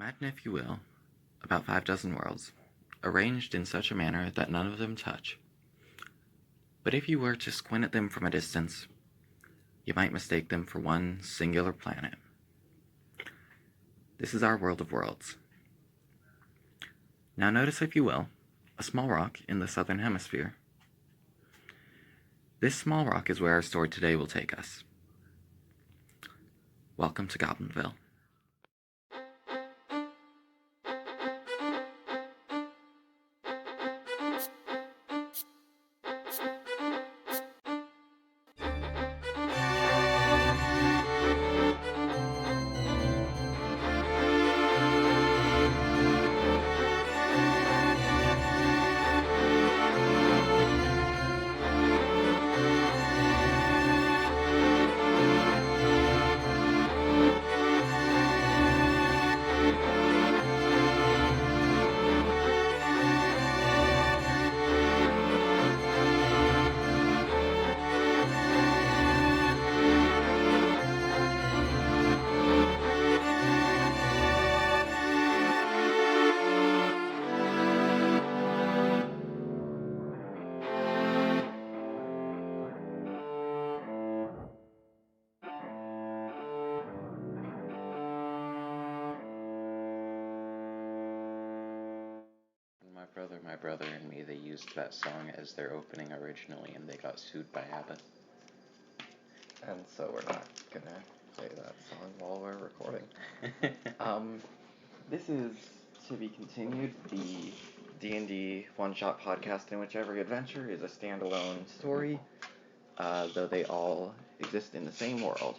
Imagine, if you will, about 5 dozen worlds, arranged in such a manner that none of them touch. But if you were to squint at them from a distance, you might mistake them for one singular planet. This is our world of worlds. Now notice, if you will, a small rock in the southern hemisphere. This small rock is where our story today will take us. Welcome to Goblinville. My brother and me, they used that song as their opening originally, and they got sued by ABBA. And so we're not gonna play that song while we're recording. This is to be continued, the D&D one-shot podcast in which every adventure is a standalone story, though they all exist in the same world,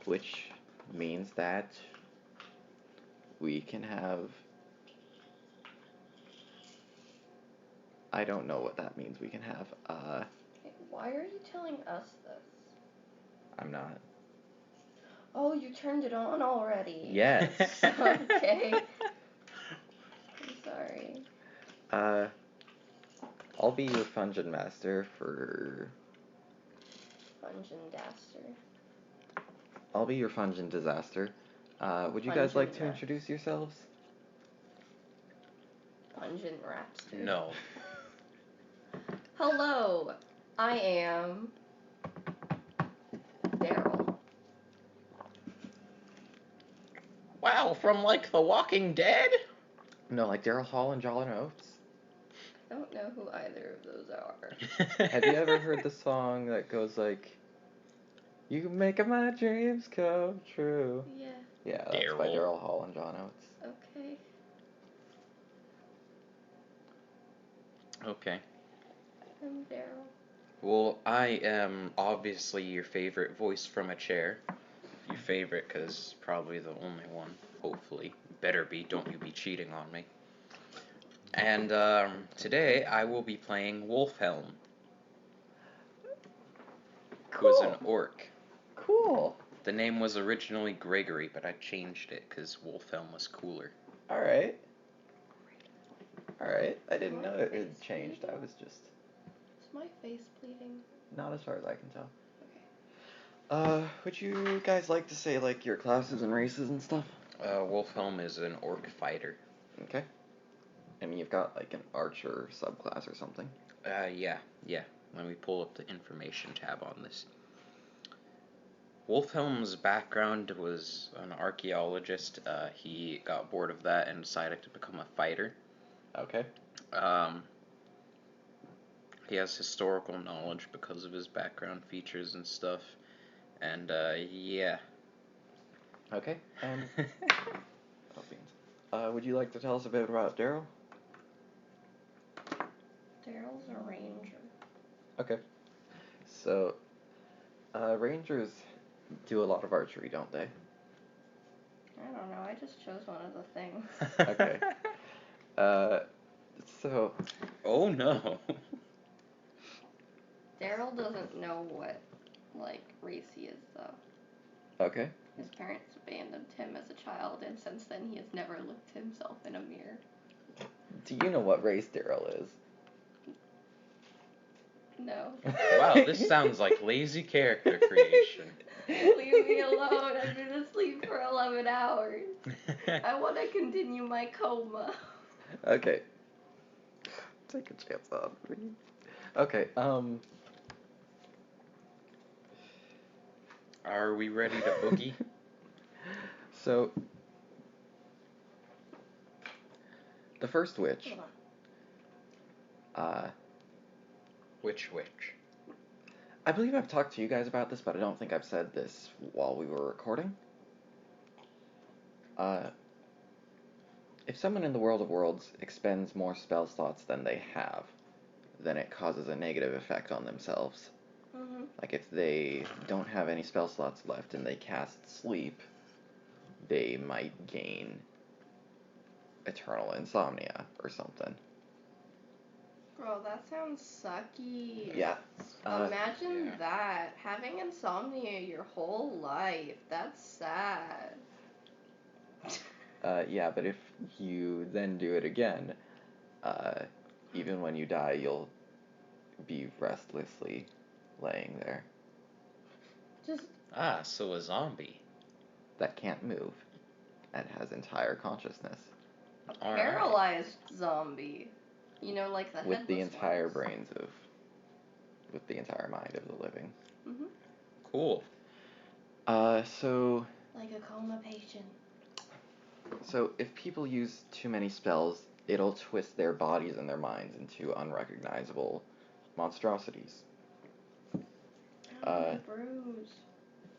which means that we can have... I don't know what that means we can have. Why are you telling us this? I'm not. Oh, you turned it on already. Yes. Okay. I'm sorry. I'll be your Fungeon Master for... Fungeon Daster. I'll be your Fungeon Disaster. Would you guys like to introduce yourselves? Fungeon Rapster. No. Hello, I am Daryl. Wow, from like The Walking Dead? No, like Daryl Hall and Jolin Oates. I don't know who either of those are. Have you ever heard the song that goes like, "You make my dreams come true"? Yeah. Yeah, that's by Daryl Hall and John Oates. Okay. Okay. I'm Daryl. Well, I am obviously your favorite voice from a chair. Your favorite, because probably the only one, hopefully. Better be, don't you be cheating on me. And today I will be playing Wolfhelm. Who is an orc. Cool. The name was originally Gregory, but I changed it because Wolfhelm was cooler. Alright. I didn't know it had changed. I was just... Is my face bleeding? Not as far as I can tell. Okay. Would you guys like to say, like, your classes and races and stuff? Wolfhelm is an orc fighter. Okay. And you've got, like, an archer subclass or something? Yeah. Let me pull up the information tab on this. Wolfhelm's background was an archaeologist. He got bored of that and decided to become a fighter. Okay. He has historical knowledge because of his background features and stuff. And, yeah. Okay, and... oh, beans. Would you like to tell us a bit about Daryl? Daryl's a ranger. Okay. So, rangers do a lot of archery, don't they? I don't know, I just chose one of the things. Okay. So... Oh, no. Daryl doesn't know what, like, race he is, though. Okay. His parents abandoned him as a child, and since then he has never looked at himself in a mirror. Do you know what race Daryl is? No. Wow, this sounds like lazy character creation. Leave me alone. I've been asleep for 11 hours. I want to continue my coma. Okay. Take a chance on me. Okay, Are we ready to boogie? So, the first witch, Hold on. Which? I believe I've talked to you guys about this, but I don't think I've said this while we were recording. If someone in the World of Worlds expends more spell slots than they have, then it causes a negative effect on themselves. Mm-hmm. Like if they don't have any spell slots left and they cast sleep, they might gain eternal insomnia or something. Bro, that sounds sucky. Yeah. Imagine Yeah. that. Having insomnia your whole life. That's sad. Yeah, but if you then do it again, even when you die, you'll be restlessly laying there. Just So a zombie. That can't move and has entire consciousness a Alright. paralyzed zombie. You know, like the with the headless entire ones. with the entire mind of the living. Mm-hmm. Cool. So Like a coma patient. if people use too many spells, it'll twist their bodies and their minds into unrecognizable monstrosities. Oh, my bruise.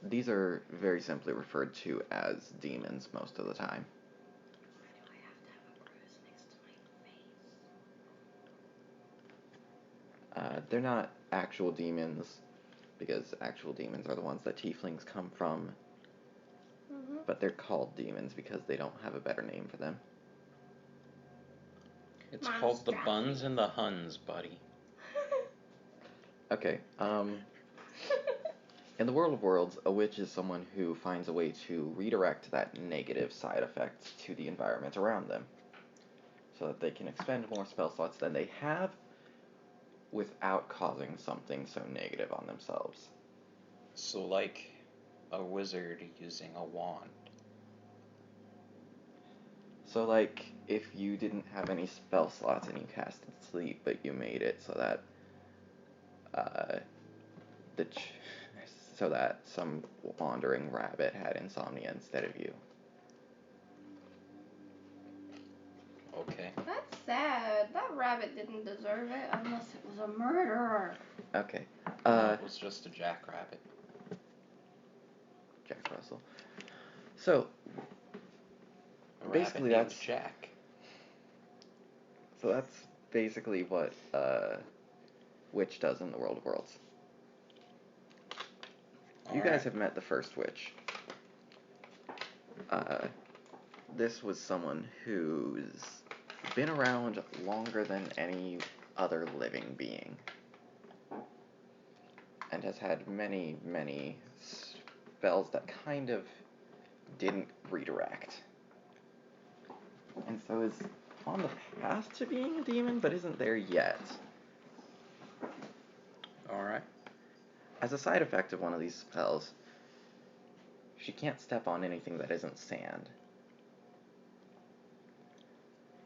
These are very simply referred to as demons most of the time. Why do I have to have a bruise next to my face? They're not actual demons, because actual demons are the ones that tieflings come from, Mm-hmm. but they're called demons because they don't have a better name for them. It's called the Buns and the Huns, buddy. Okay, in the World of Worlds, a witch is someone who finds a way to redirect that negative side effect to the environment around them, so that they can expend more spell slots than they have without causing something so negative on themselves. So like a wizard using a wand. So, like, if you didn't have any spell slots and you casted sleep, but you made it so that, so that some wandering rabbit had insomnia instead of you. Okay. That's sad. That rabbit didn't deserve it unless it was a murderer. Okay. It was just a jackrabbit. Jack Russell. So, A basically rabbit named that's Jack. So that's basically what witch does in the World of Worlds. You guys have met the first witch. This was someone who's been around longer than any other living being, and has had many, many spells that kind of didn't redirect. And so is on the path to being a demon, but isn't there yet. Alright. As a side effect of one of these spells, she can't step on anything that isn't sand.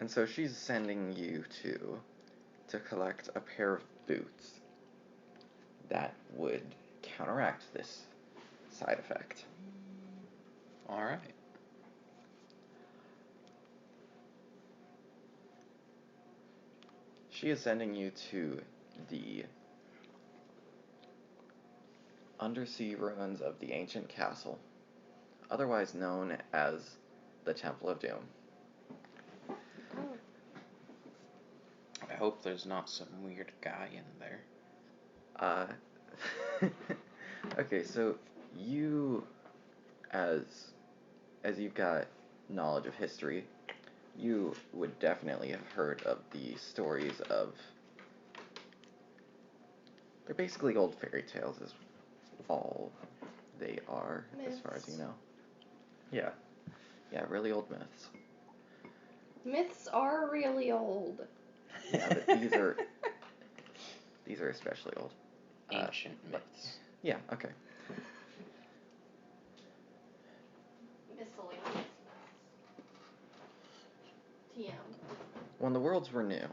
And so she's sending you to collect a pair of boots that would counteract this side effect. Alright. She is sending you to the undersea ruins of the ancient castle, otherwise known as the Temple of Doom. I hope there's not some weird guy in there. Okay, so you, as you've got knowledge of history, you would definitely have heard of the stories of... They're basically old fairy tales is all they are, Myths. as far as you know. Yeah. Yeah, really old myths. Myths are really old. Yeah, but these are especially old. Ancient myths. Yeah, okay. TM. When the worlds were new,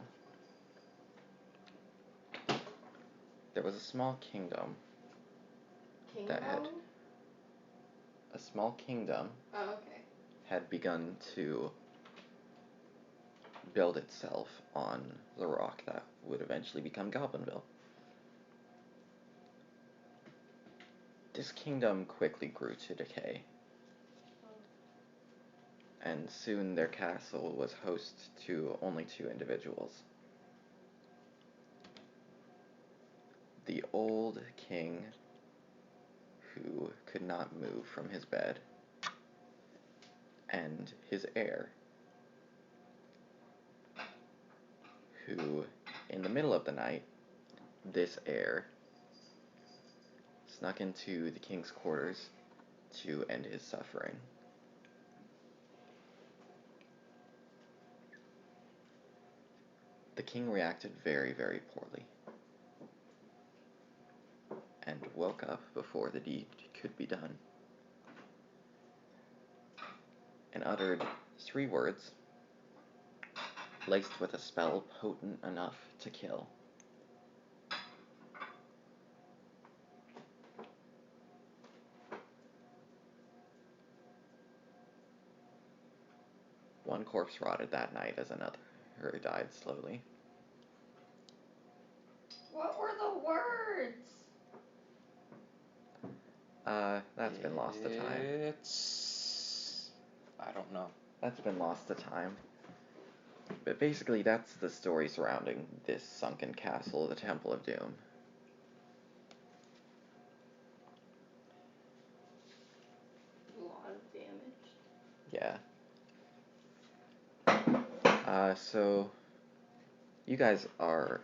there was a small kingdom. Kingdom? A small kingdom Oh, okay. had begun to build itself on the rock that would eventually become Goblinville. This kingdom quickly grew to decay, and soon their castle was host to only 2 individuals. The old king, who could not move from his bed, and his heir, who, in the middle of the night, this heir snuck into the king's quarters to end his suffering. The king reacted very, very poorly, and woke up before the deed could be done, and uttered 3 words, laced with a spell potent enough to kill. One corpse rotted that night as another died slowly. What were the words? That's been lost to time. I don't know. That's been lost to time. But basically, that's the story surrounding this sunken castle, the Temple of Doom. A lot of damage. Yeah. So you guys are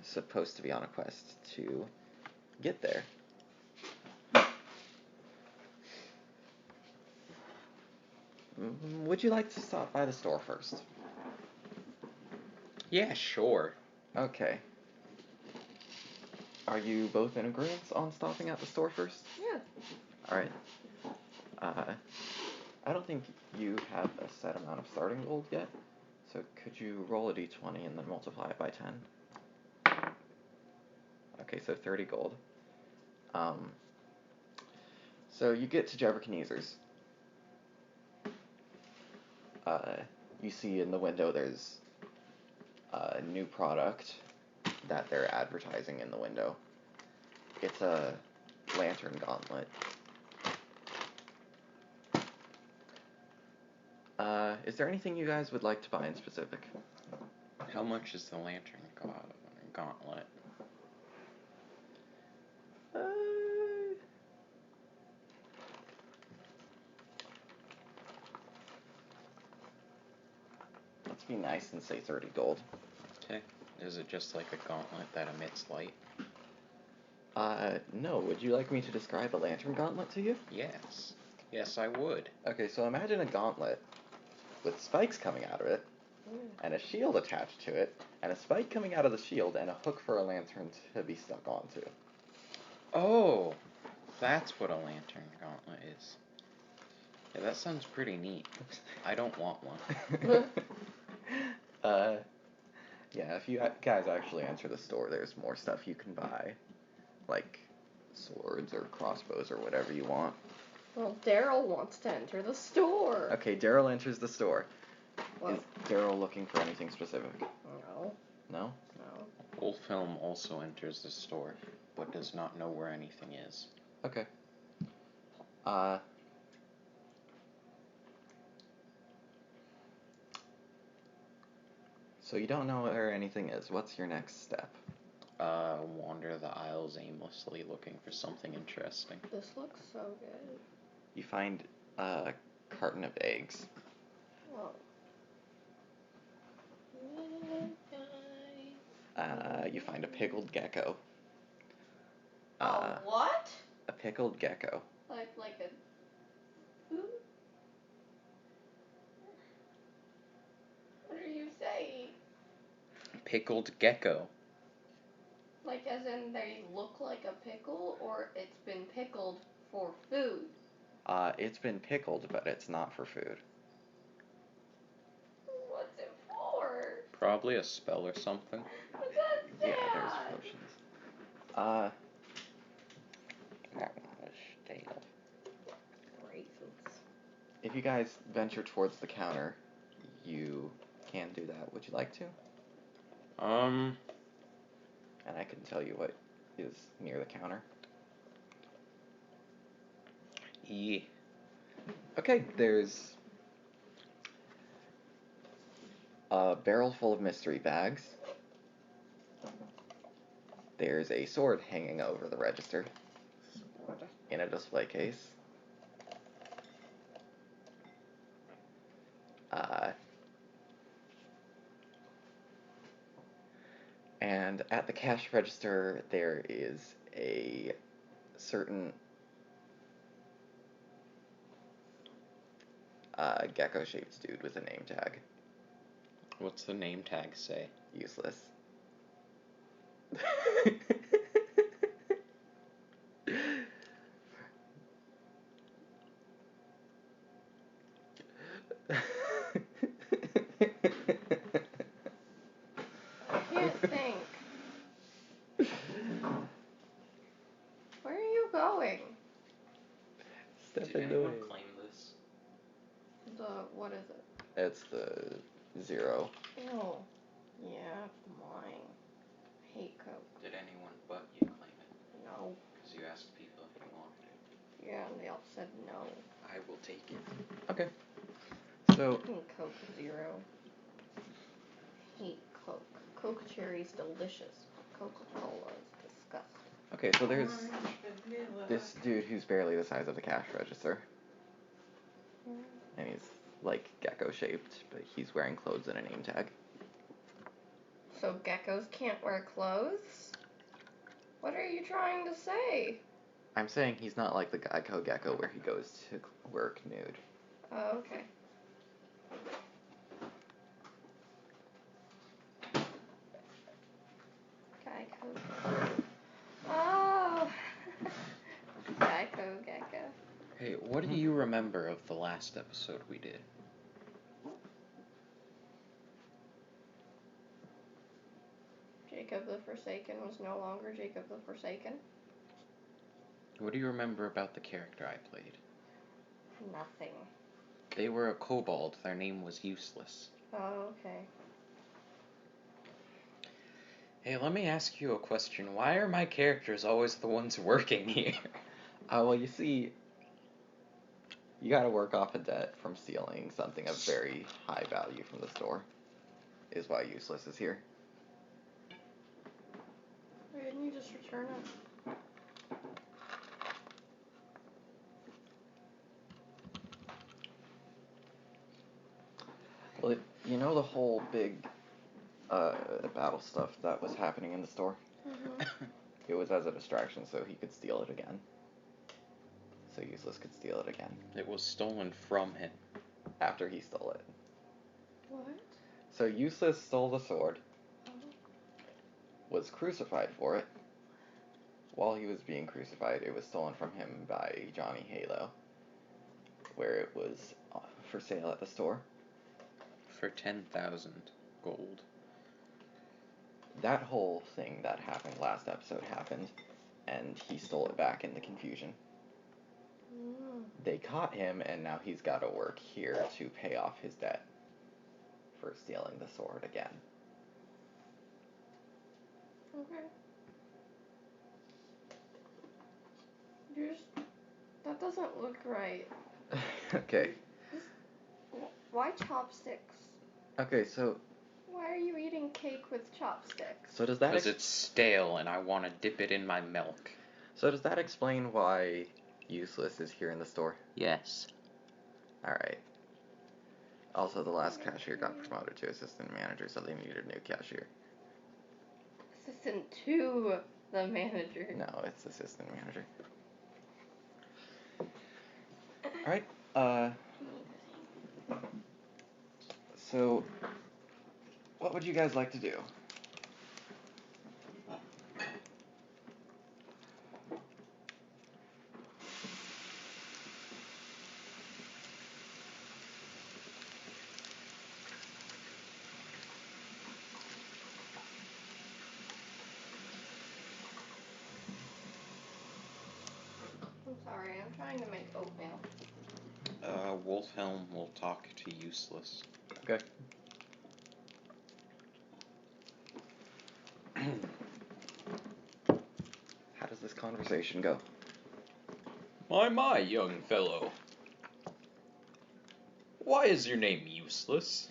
supposed to be on a quest to get there. Would you like to stop by the store first? Yeah, sure. Okay. Are you both in agreement on stopping at the store first? Yeah. Alright. I don't think you have a set amount of starting gold yet, so could you roll a d20 and then multiply it by 10? Okay, so 30 gold. So you get to Jebrekenezer's. You see in the window there's a new product that they're advertising in the window. It's a lantern gauntlet. Is there anything you guys would like to buy in specific? How much is the lantern gauntlet? Let's be nice and say 30 gold. Okay. Is it just like a gauntlet that emits light? No. Would you like me to describe a lantern gauntlet to you? Yes. Yes, I would. Okay, so imagine a gauntlet with spikes coming out of it, and a shield attached to it, and a spike coming out of the shield, and a hook for a lantern to be stuck onto. Oh, that's what a lantern gauntlet is. Yeah, that sounds pretty neat. I don't want one. Yeah, if you guys actually enter the store, there's more stuff you can buy. Like swords or crossbows or whatever you want. Well, Daryl wants to enter the store. Okay, Daryl enters the store. What? Is Daryl looking for anything specific? No. No? No. Wolfhelm also enters the store, but does not know where anything is. Okay. So you don't know where anything is. What's your next step? Wander the aisles aimlessly looking for something interesting. This looks so good. You find a carton of eggs. Whoa. You find a pickled gecko. What? A pickled gecko. Like a food? What are you saying? Pickled gecko. Like as in they look like a pickle, or it's been pickled for food? It's been pickled, but it's not for food. What's it Probably a spell or something. But that's Yeah, sad. there's potions. That one was stale. Raisins. If you guys venture towards the counter, you can do that. Would you like to? And I can tell you what is near the counter. Yeah. Okay, there's a barrel full of mystery bags. There's a sword hanging over the register in a display case. And at the cash register, there is a certain gecko-shaped dude with a name tag. What's the name tag say? Useless. I can't think. Where are you going? Step Did into anyone it. claim this? What is it? It's the 0. Ew. Yeah, it's mine. I hate Coke. Did anyone but you claim it? No. Because you asked people if you wanted it. Yeah, and they all said no. I will take it. Okay. So, Coke Zero. Hate Coke. Coke Cherry's delicious. Coca-Cola is disgusting. okay, so there's this dude who's barely the size of the cash register. And he's like gecko-shaped, but he's wearing clothes and a name tag. So geckos can't wear clothes? What are you trying to say? I'm saying he's not like the Geico Gecko where he goes to work nude. Oh, okay. Geico. Oh! Geico Gecko. Hey, what do you remember of the last episode we did? Jacob the Forsaken was no longer Jacob the Forsaken. What do you remember about the character I played? Nothing. They were a kobold. Their name was Useless. Oh, okay. Hey, let me ask you a question. Why are my characters always the ones working here? Well, you see, you gotta work off a debt from stealing something of very high value from the store, is why Useless is here. Why didn't you just return it? Well, you know the whole big battle stuff that was happening in the store? Mm-hmm. It was as a distraction so he could steal it again. So Useless could steal it again. It was stolen from him. After he stole it. What? So Useless stole the sword, was crucified for it. While he was being crucified, it was stolen from him by Johnny Halo, where it was for sale at the store. For 10,000 gold. That whole thing that happened last episode happened, and he stole it back in the confusion. Mm. They caught him, and now he's got to work here to pay off his debt for stealing the sword again. Okay. That doesn't look right. Okay. Why chopsticks? Okay, so Why are you eating cake with chopsticks? so does that Because it's stale and I want to dip it in my milk. so does that explain why Useless is here in the store? Yes. Alright. Also, the last cashier got promoted to assistant manager, so they needed a new cashier. Assistant to the manager. No, it's assistant manager. Alright, so what would you guys like to do? sorry. I'm trying to make oatmeal. Wolfhelm will talk to Useless. Okay. How does this conversation go? My, young fellow. Why is your name Useless?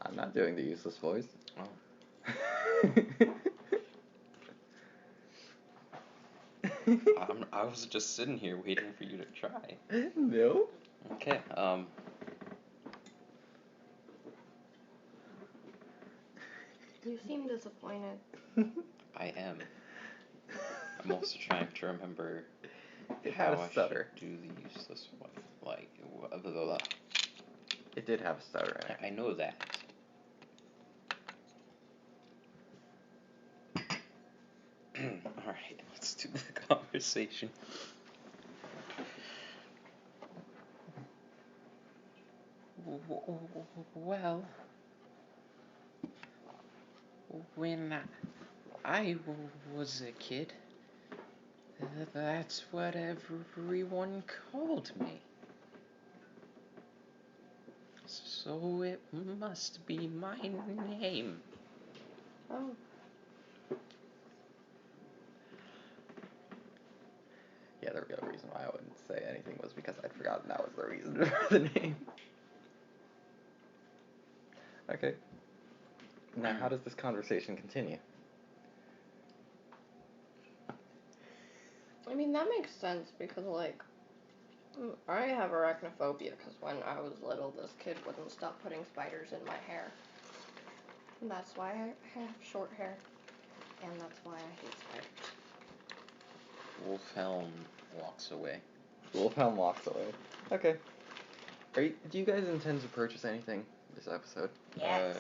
I'm not doing the useless voice. Oh. I was just sitting here waiting for you to try. No. Okay, You seem disappointed. I am. I'm also trying to remember It how had a I stutter. should do the useless one. Like, blah, blah, blah. It did have a stutter in it. I know that. Alright, let's do the conversation. Well, when I was a kid, that's what everyone called me. So it must be my name. Oh. Yeah, the real reason why I wouldn't say anything was because I'd forgotten that was the reason for the name. Okay. Now, how does this conversation continue? I mean, that makes sense because, like, I have arachnophobia because when I was little, this kid wouldn't stop putting spiders in my hair. And that's why I have short hair. And that's why I hate spiders. Wolfhelm walks away. Wolfhelm walks away. Okay. Do you guys intend to purchase anything this episode? Yes.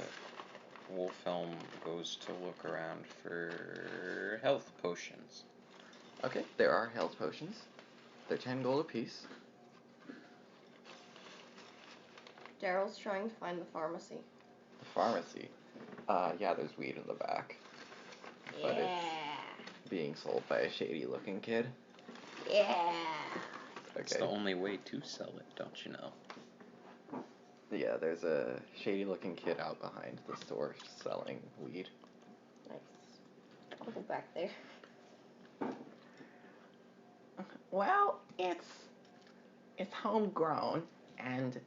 Wolfhelm goes to look around for health potions. Okay, there are health potions. They're 10 gold apiece. Daryl's trying to find the pharmacy. The pharmacy. Yeah, there's weed in the back. But it's being sold by a shady-looking kid. Yeah. It's Okay. the only way to sell it, don't you know? Yeah, there's a shady-looking kid out behind the store selling weed. Nice. I'll go back there. Well, it's homegrown, and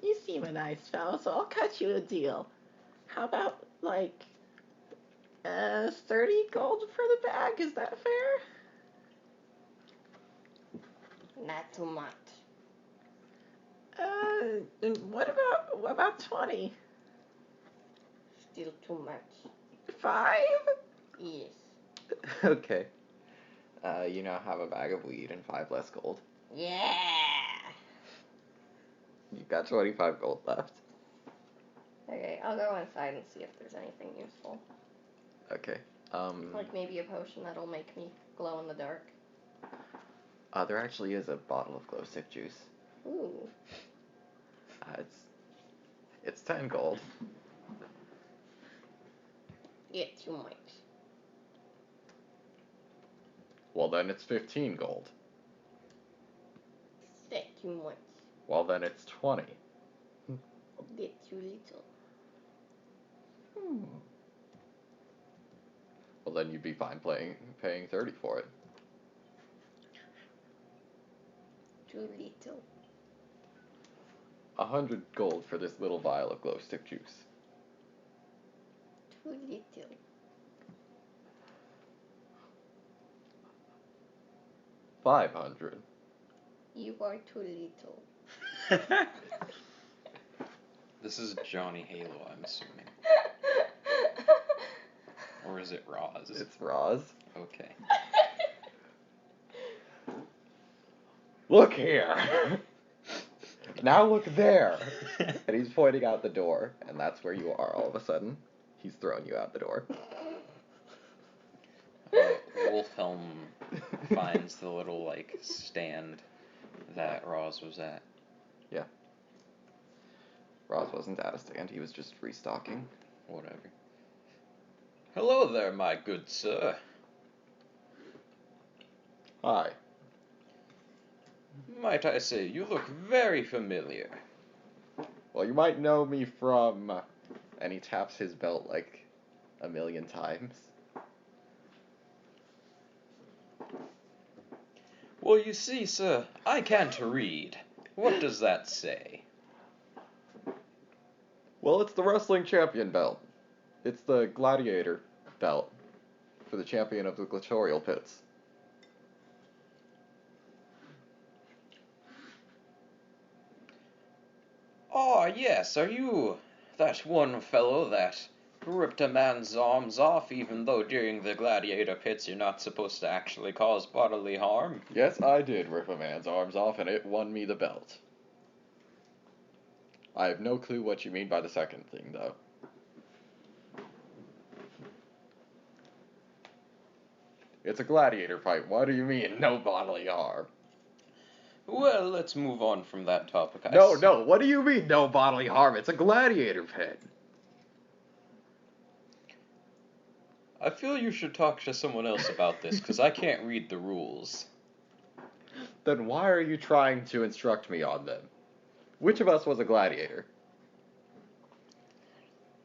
you seem a nice fellow, so I'll cut you a deal. How about like 30 gold for the bag? Is that fair? Not too much. And what about 20? Still too much. 5? Yes. Okay. You now have a bag of weed and 5 less gold. Yeah. You've got 25 gold left. Okay, I'll go inside and see if there's anything useful. Okay. Like maybe a potion that'll make me glow in the dark. There actually is a bottle of glow stick juice. Ooh. It's 10 gold. Yeah, too much. Well, then it's 15 gold. That too much. Well, then it's 20. That too little. Well, then you'd be fine paying 30 for it. Too little. 100 gold for this little vial of glow stick juice. Too little. 500. You are too little. This is Johnny Halo, I'm assuming. Or is it Roz? It's Roz. Okay. Look here! Now look there! And he's pointing out the door, and that's where you are all of a sudden. He's throwing you out the door. Wolfhelm finds the little, like, stand that Roz was at. Yeah. Roz wasn't at a stand, he was just restocking. Whatever. Hello there, my good sir. Hi. Might I say, you look very familiar. Well, you might know me from... and he taps his belt like a million times. Well, you see, sir, I can't read. What does that say? Well, it's the wrestling champion belt. It's the gladiator belt for the champion of the gladiatorial pits. Ah, yes, are you that one fellow that ripped a man's arms off even though during the gladiator pits you're not supposed to actually cause bodily harm? Yes, I did rip a man's arms off, and it won me the belt. I have no clue what you mean by the second thing, though. It's a gladiator fight. What do you mean, no bodily harm? Well, let's move on from that topic. No, what do you mean, no bodily harm? It's a gladiator pit. I feel you should talk to someone else about this, because I can't read the rules. Then why are you trying to instruct me on them? Which of us was a gladiator?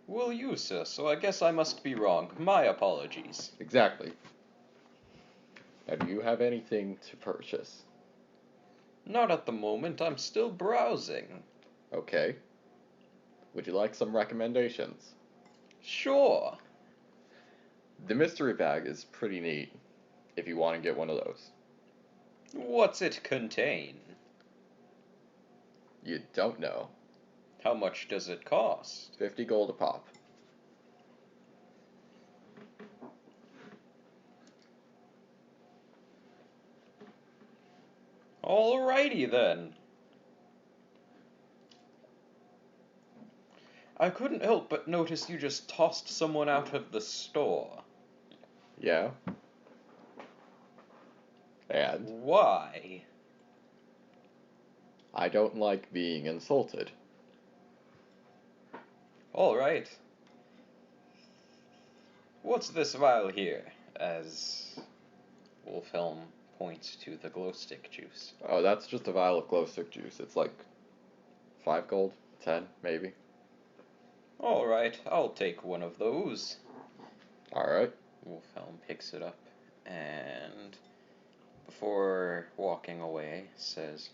Well, you, sir, so I guess I must be wrong. My apologies. Exactly. Now, do you have anything to purchase? Not at the moment, I'm still browsing. Okay. Would you like some recommendations? Sure. The mystery bag is pretty neat, if you want to get one of those. What's it contain? You don't know. How much does it cost? 50 gold a pop. Alrighty then. I couldn't help but notice you just tossed someone out of the store. Yeah? And Why? I don't like being insulted. Alright. What's this vial here? As Wilhelm points to the glow stick juice. Oh, that's just a vial of glow stick juice. It's like 5 gold, 10 maybe. Alright, I'll take one of those. Alright. Wilhelm picks it up and, before walking away, says,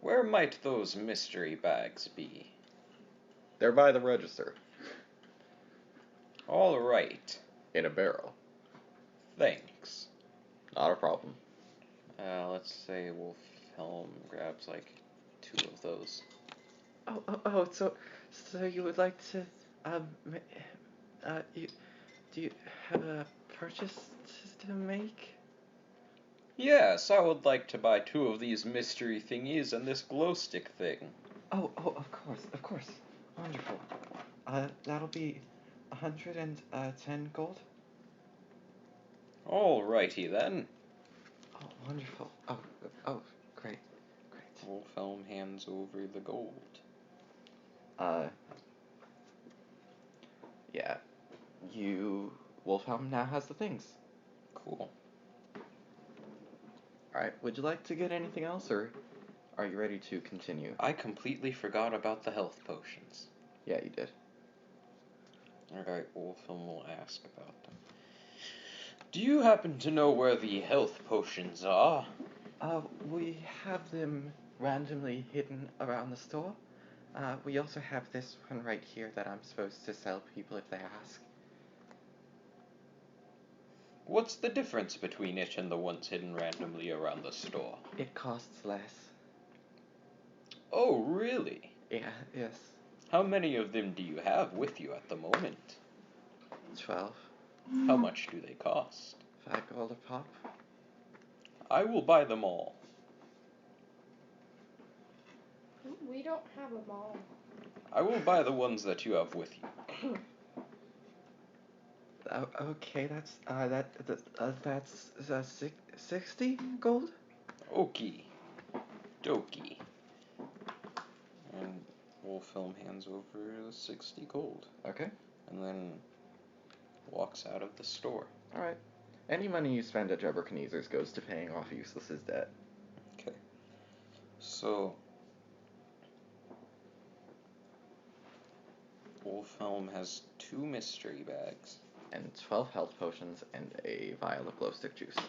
"Where might those mystery bags be?" They're by the register. Alright, In a barrel. thanks. Not a problem. Let's say Wilhelm grabs like 2 of those. So you would like to, do you have a purchase to make? Yes, I would like to buy 2 of these mystery thingies and this glow stick thing. Oh, of course. Wonderful. That'll be 110 gold. Alrighty then. Oh, wonderful. Oh, great. Wilhelm hands over the gold. Yeah. Wolfhelm now has the things. Cool. Alright, would you like to get anything else, or are you ready to continue? I completely forgot about the health potions. Yeah, you did. Alright, Wilhelm will ask about them. Do you happen to know where the health potions are? We have them randomly hidden around the store. We also have this one right here that I'm supposed to sell people if they ask. What's the difference between it and the ones hidden randomly around the store? It costs less. Oh, really? Yeah, yes. How many of them do you have with you at the moment? 12. How much do they cost? 5 gold a pop. I will buy them all. We don't have them all. I will buy the ones that you have with you. Okay, that's 60 gold? Okie dokie. And Wolfhelm hands over 60 gold Okay. and then walks out of the store. Alright. Any money you spend at Jebberkneezer's goes to paying off Useless's debt. Okay. So, Wolfhelm has 2 mystery bags. And 12 health potions and a vial of glow stick juice. 2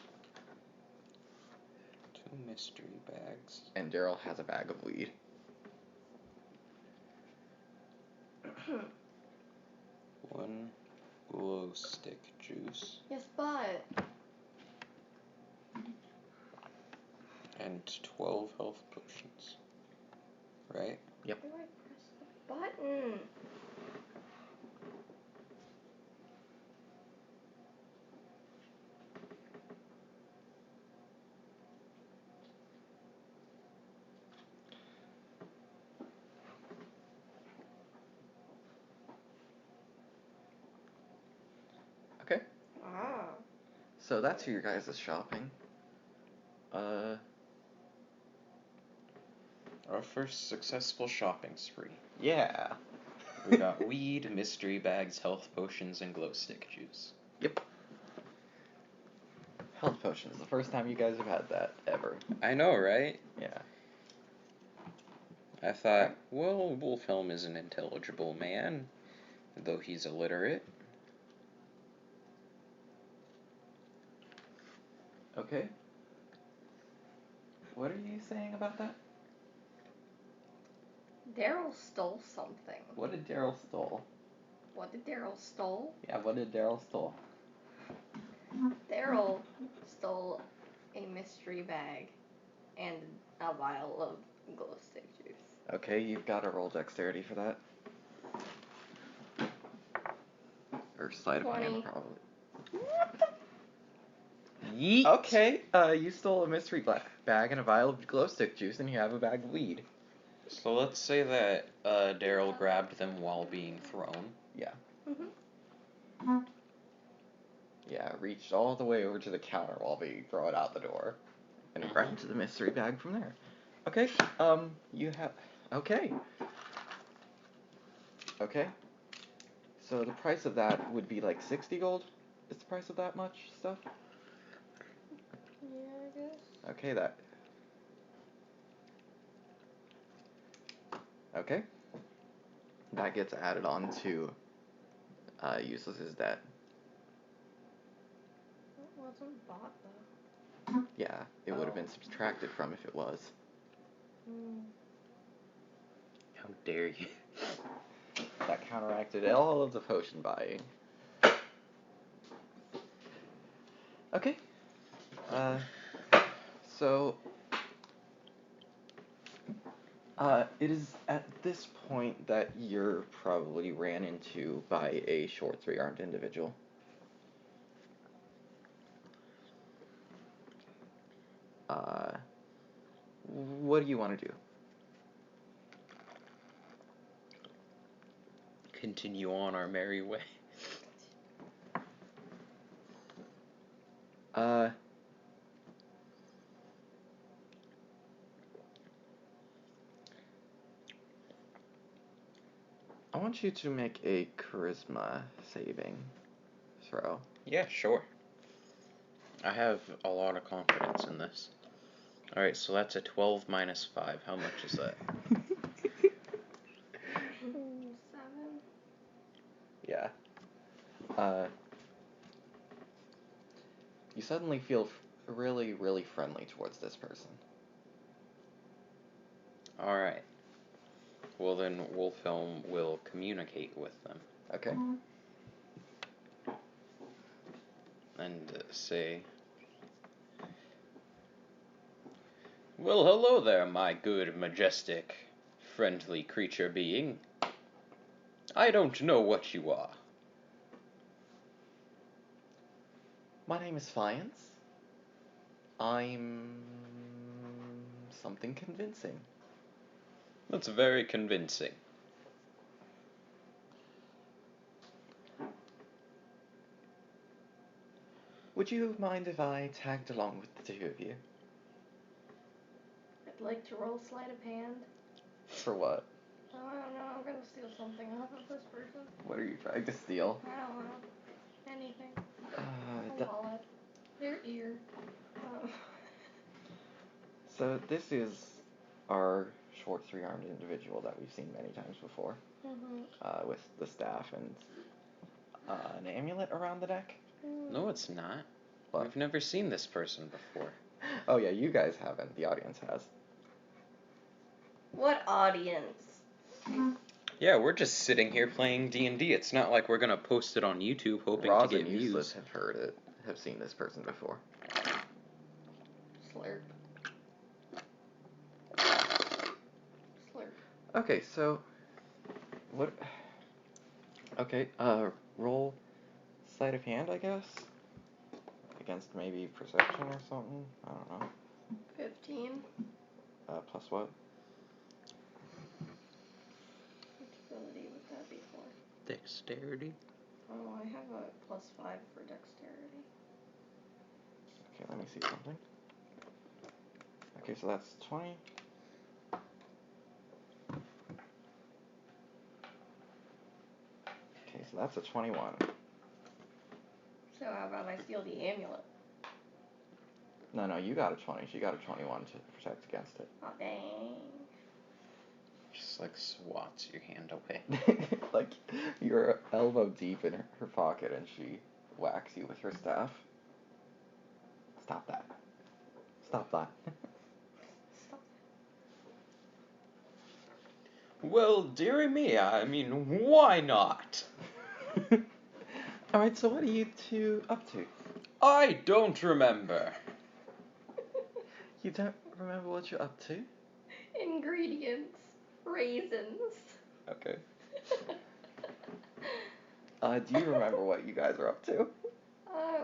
mystery bags. And Daryl has a bag of weed. 1 glow stick juice. Yes, but And 12 health potions. Right? how do I press the button? Okay. Ah. So that's your guys' shopping. Our first successful shopping spree. Yeah. We got weed, mystery bags, health potions, and glow stick juice. Yep. Health potions. The first time you guys have had that ever. I know, right? Yeah. I thought, well, Wolfhelm is an intelligible man, though he's illiterate. Okay. What are you saying about that? Daryl stole something. What did Daryl stole? What did Daryl stole? Yeah, what did Daryl stole? Daryl stole a mystery bag and a vial of glow stick juice. Okay, you've got to roll dexterity for that. Or sleight of 20. hand, probably. What the? Yeet! Okay, you stole a mystery bag and a vial of glow stick juice, and you have a bag of weed. So let's say that Daryl grabbed them while being thrown. Yeah. Mm-hmm. Yeah, reached all the way over to the counter while they throw it out the door. And grabbed the mystery bag from there. Okay, you have... Okay. Okay. So the price of that would be like 60 gold? Is the price of that much stuff? Yeah, I guess. Okay, that... Okay. That gets added on to Useless's debt. It wasn't bought though. Yeah, it would have been subtracted from if it was. Mm. How dare you? That counteracted all of the potion buying. Okay. So... it is at this point that you're probably ran into by a short 3-armed individual. What do you want to do? Continue on our merry way. I want you to make a charisma saving throw. Yeah, sure. I have a lot of confidence in this. Alright, so that's a 12 minus 5. How much is that? 7. Yeah. You suddenly feel really, really friendly towards this person. Alright. Well then, Wolfhelm will communicate with them. Okay. And say... Well, hello there, my good, majestic, friendly creature being. I don't know what you are. My name is Fiance. I'm something convincing. That's very convincing. Would you mind if I tagged along with the two of you? I'd like to roll sleight of hand. For what? Oh, I don't know. I'm gonna steal something off of this person. What are you trying to steal? I don't know. Anything. A Th- wallet. Their ear. so this is our short three-armed individual that we've seen many times before, with the staff and an amulet around the neck. No, it's not. What? We've never seen this person before. Oh yeah, you guys haven't. The audience has. What audience? Yeah, we're just sitting here playing D&D. It's not like we're gonna post it on YouTube hoping Roz to get and Useless views. have seen this person before. Slurp. Slurp. Okay, so what? Okay, roll sleight of hand, I guess, against maybe perception or something. I don't know. 15. Plus what? Which ability would that be for? Dexterity. Oh, I have a +5 for dexterity. Okay, let me see something. Okay, so that's 20. Okay, so that's a 21. So how about I steal the amulet? No, you got a 20. She got a 21 to protect against it. Oh, dang. Just like swats your hand away. Like, you're elbow deep in her pocket and she whacks you with her staff. Stop that. Stop that. Stop. Well, dearie me, I mean, why not? Alright, so what are you two up to? I don't remember. You don't remember what you're up to? Ingredients. Raisins. Okay. Do you remember what you guys are up to?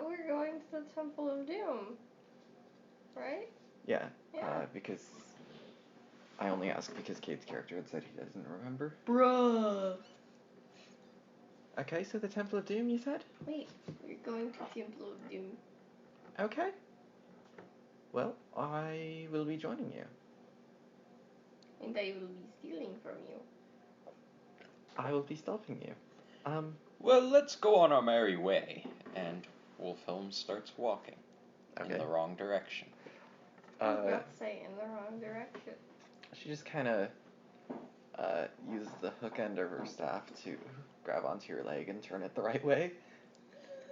We're going to the Temple of Doom. Right? Yeah. Yeah. Because I only ask because Cade's character had said he doesn't remember. Bruh. Okay, so the Temple of Doom, you said? Wait, we're going to Temple of Doom. Okay. Well, I will be joining you. And I will be stealing from you. I will be stopping you. Well, let's go on our merry way. And Wilhelm starts walking in Okay. the wrong direction. I was about to say in the wrong direction. She just kind of uses the hook end of her staff to grab onto your leg and turn it the right way.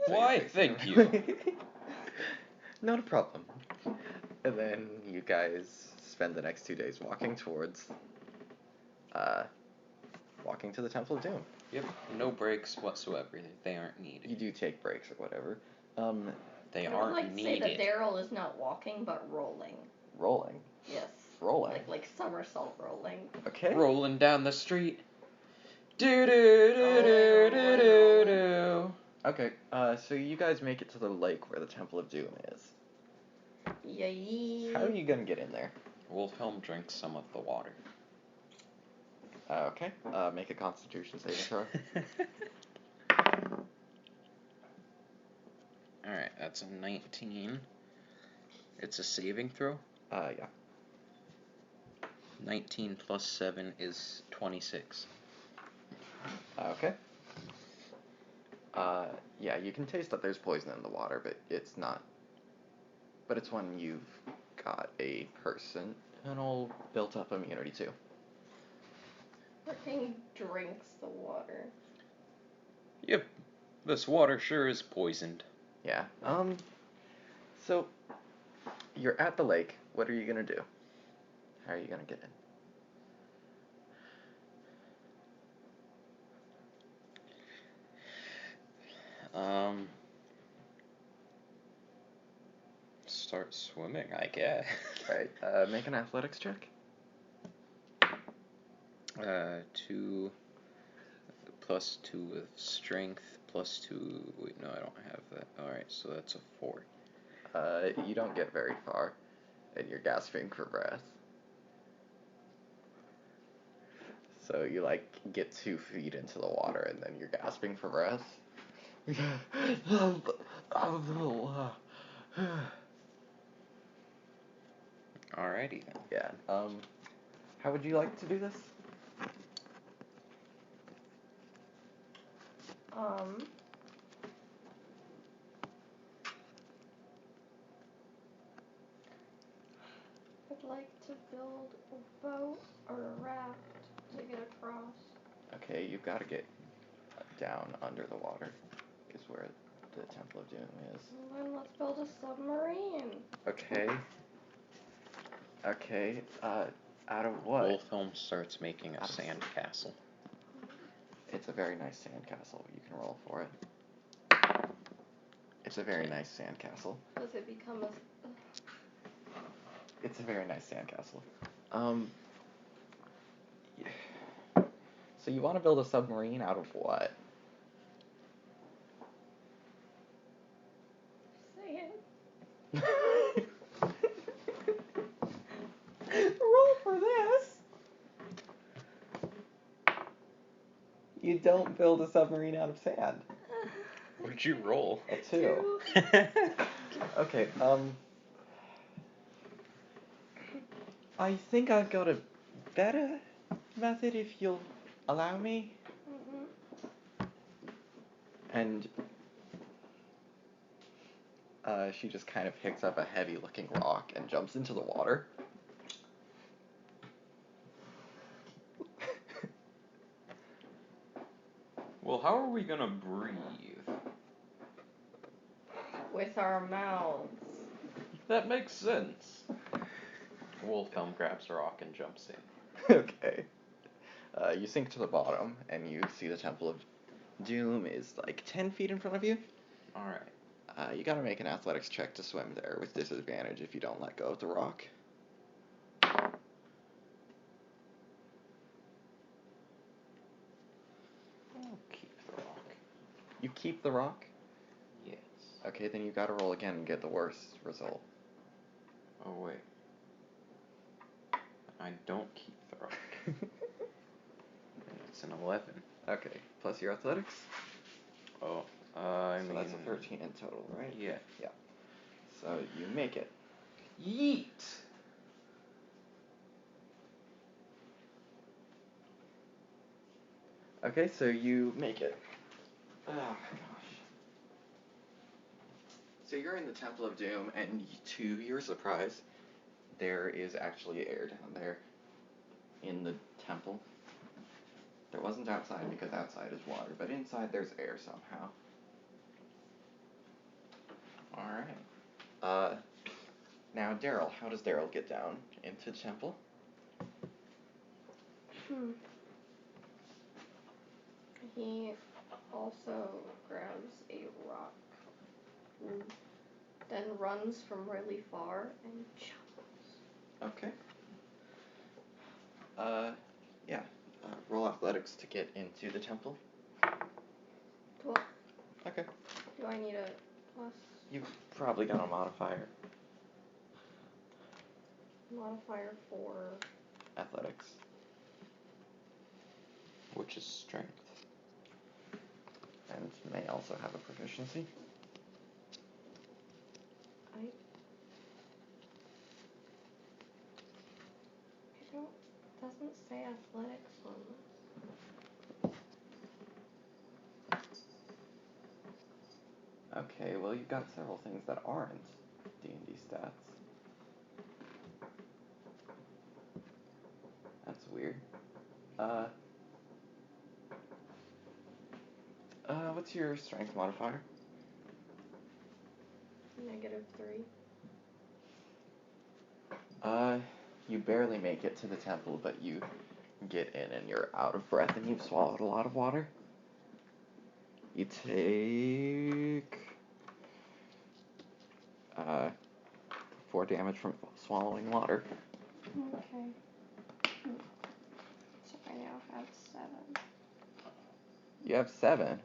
So you're Why, facing thank the you. right way. Not a problem. And then you guys spend the next 2 days walking towards, walking to the Temple of Doom. Yep, no breaks whatsoever. They aren't needed. You do take breaks or whatever. They I would aren't like to needed. say that Daryl is not walking, but rolling. Rolling. Yes. Rolling. Like somersault rolling. Okay. Rolling down the street. Do do do do do do do. Okay, so you guys make it to the lake where the Temple of Doom is. Yay. How are you gonna get in there? Wilhelm drinks some of the water. Okay, make a Constitution saving throw. Alright, that's a 19. It's a saving throw. Yeah. 19 plus 7 is 26. Okay. Yeah, you can taste that there's poison in the water, but it's not. But it's one you've got a personal built-up immunity to. Freaking drinks the water. Yep, this water sure is poisoned. Yeah. So you're at the lake. What are you gonna do? How are you gonna get in? Start swimming, I guess. Right. Make an athletics check. 2 plus 2 with strength plus 2. Wait, no, I don't have that. Alright, so that's a 4. You don't get very far, and you're gasping for breath. So you like get 2 feet into the water, and then you're gasping for breath. Alrighty then. Yeah. How would you like to do this? I'd like to build a boat or a raft to get across. Okay, you've got to get down under the water, is where the Temple of Doom is. Well, then let's build a submarine. Okay. Okay, out of what? Wolfhelm starts making a sand castle. It's a very nice sandcastle. You can roll for it. It's a very nice sandcastle. Does it become a... It's a very nice sandcastle. So you want to build a submarine out of what? Say it. Roll for this. You don't build a submarine out of sand. What'd you roll? A 2. Okay, I think I've got a better method if you'll allow me. And she just kind of picks up a heavy looking rock and jumps into the water. Well, how are we gonna breathe? With our mouths. That makes sense. Wolfhelm grabs a rock and jumps in. Okay. You sink to the bottom and you see the Temple of Doom is like 10 feet in front of you. Alright. You gotta make an athletics check to swim there with disadvantage if you don't let go of the rock. I'll keep the rock. You keep the rock? Yes. Okay, then you gotta roll again and get the worst result. Oh, wait. I don't keep the rock. And it's an 11. Okay, plus your athletics? Oh, I So mean... that's a 13 in total, right? Yeah. Yeah. So you make it. Yeet! Okay, so you make it. Oh, gosh. So you're in the Temple of Doom, and to your surprise, there is actually air down there in the temple. There wasn't outside because outside is water, but inside there's air somehow. Alright. Now Daryl, how does Daryl get down into the temple? He also grabs a rock, then runs from really far and jumps. Okay. Yeah. Roll athletics to get into the temple. 12. Okay. Do I need a plus You've probably got a modifier. modifier for... Athletics. Which is strength. And may also have a proficiency. I don't... doesn't say athletics on this. Okay, well you've got several things that aren't D&D stats. That's weird. What's your strength modifier? -3. You barely make it to the temple, but you get in and you're out of breath and you've swallowed a lot of water. You take 4 damage from swallowing water. Okay. So I now have 7. You have 7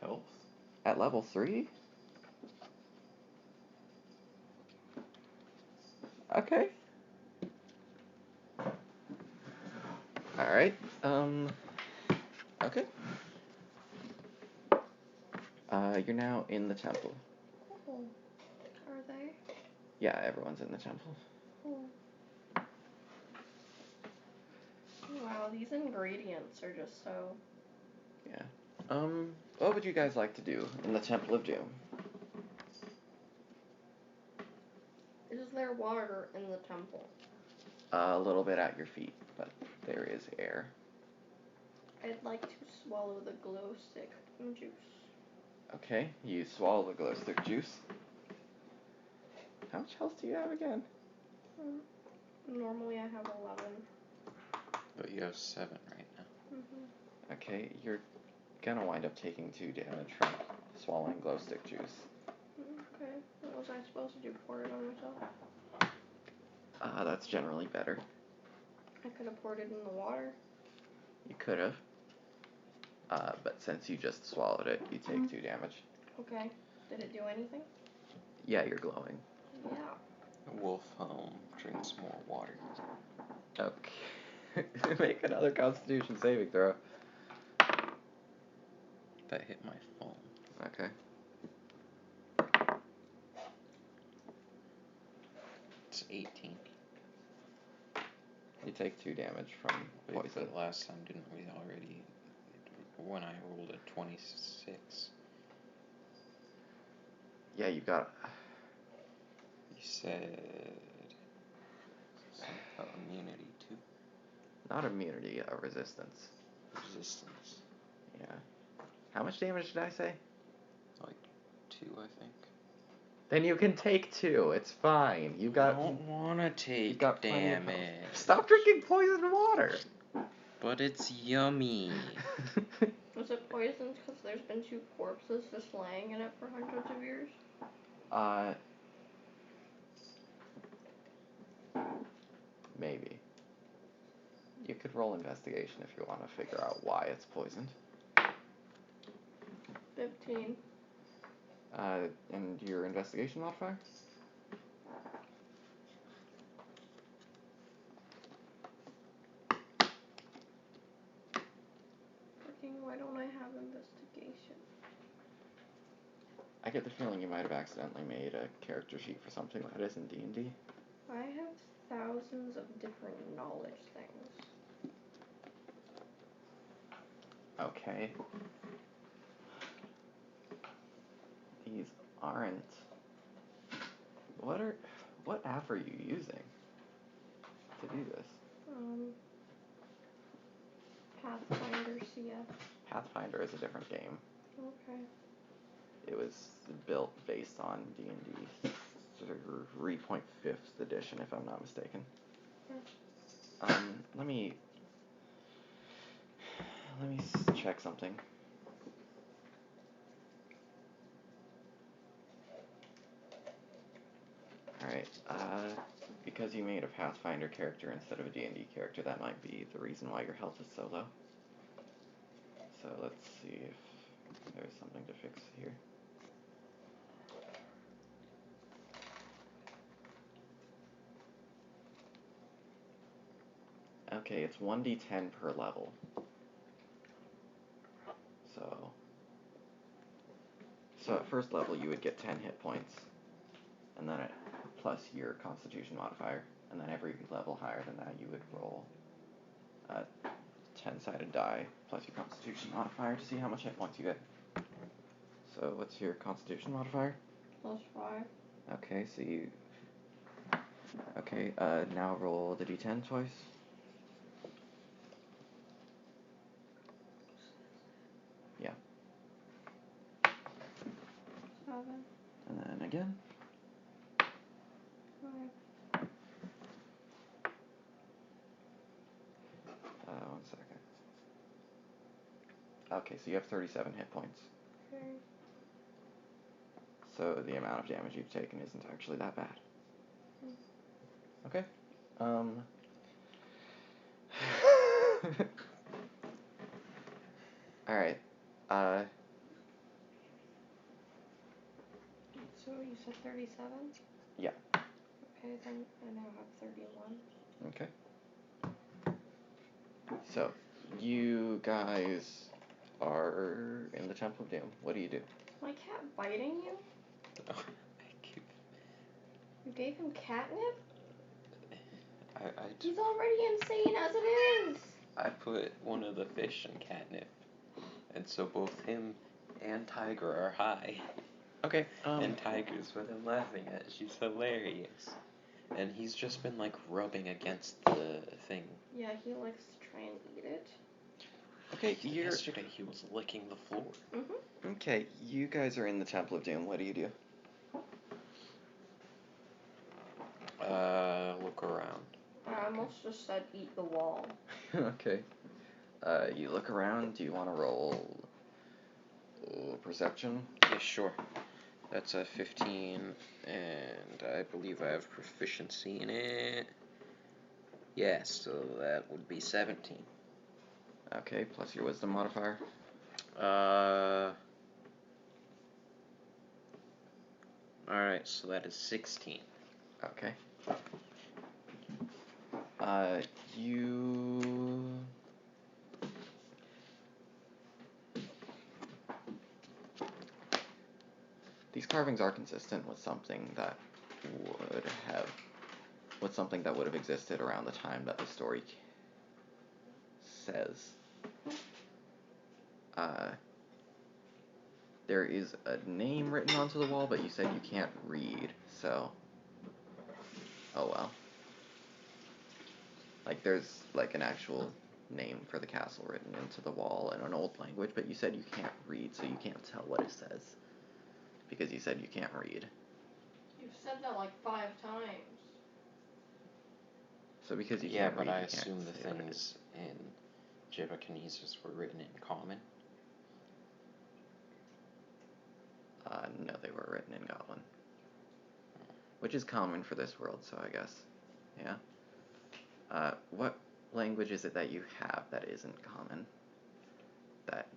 Health? at level 3? Okay. Alright, okay. You're now in the temple. Cool. Are they? Yeah, everyone's in the temple. Cool. Wow, these ingredients are just so Yeah. What would you guys like to do in the Temple of Doom? Is there water in the temple? A little bit at your feet, but there is air. I'd like to swallow the glow stick juice. Okay, you swallow the glow stick juice. How much health do you have again? Normally I have 11. But you have 7 right now. Mm-hmm. Okay, you're gonna wind up taking 2 damage from swallowing glow stick juice. Okay. What was I supposed to do? Pour it on myself? That's generally better. I could have poured it in the water. You could have. But since you just swallowed it, you take 2 damage. Okay. Did it do anything? Yeah, you're glowing. Yeah. Wolf drinks more water. Okay. Make another Constitution saving throw. That hit my phone. Okay. It's 18. You take 2 damage from Wait, poison. but last time didn't we already? When I rolled a 26. Yeah, you got. You said something about immunity too. Not immunity, a resistance. Resistance. Yeah. How much damage did I say? Like 2, I think. Then you can take 2. It's fine. You got. I don't wanna take got plenty of health. damage. Stop drinking poisoned water. But it's yummy. Was it poisoned because there's been 2 corpses just laying in it for hundreds of years? Maybe. You could roll investigation if you want to figure out why it's poisoned. 15. And your investigation modifier? Freaking, why don't I have investigation? I get the feeling you might have accidentally made a character sheet for something that isn't D&D. I have thousands of different knowledge things. Okay. These aren't. What app are you using to do this? Pathfinder CF. Pathfinder is a different game. Okay. It was built based on D&D 3.5th edition, if I'm not mistaken. Let me check something. Alright, because you made a Pathfinder character instead of a D&D character, that might be the reason why your health is so low. So let's see if there's something to fix here. Okay, it's 1d10 per level. So at first level you would get 10 hit points, and then plus your Constitution modifier, and then every level higher than that you would roll a 10-sided die plus your Constitution modifier to see how much hit points you get. So what's your Constitution modifier? +5. Okay, so you... Okay, now roll the d10 twice. Yeah. 7. And then again. 5. One second. Okay, so you have 37 hit points. Okay. So the amount of damage you've taken isn't actually that bad. Okay. Alright. So you said 37? Yeah. Okay, then I now have 31. Okay. So, you guys are in the Temple of Doom. What do you do? Is my cat biting you? You gave him catnip? He's already insane as it is! I put one of the fish in catnip, And so both him and Tiger are high. Okay. And Tiger's what I'm laughing at. She's hilarious. And he's just been like rubbing against the thing. Yeah, he likes to try and eat it. Okay, Yesterday he was licking the floor. Mm-hmm. Okay, you guys are in the Temple of Doom. What do? Look around. I almost just said eat the wall. Okay. You look around. Do you want to roll perception? Yeah, sure. That's a 15, and I believe I have proficiency in it. Yeah, so that would be 17. Okay, plus your wisdom modifier. Alright, so that is 16. Okay. You... These carvings are consistent with something that would have existed around the time that the story says. There is a name written onto the wall, but you said you can't read, so... Oh well. Like, there's, like, an actual name for the castle written into the wall in an old language, but you said you can't read, so you can't tell what it says. Because you said you can't read. You've said that like 5 times. So because you Yeah, can't but read, I you can't assume the say what it things in Jibba-Kinesis were written in common. No, they were written in Goblin. Which is common for this world, so I guess. Yeah? What language is it that you have that isn't common? That...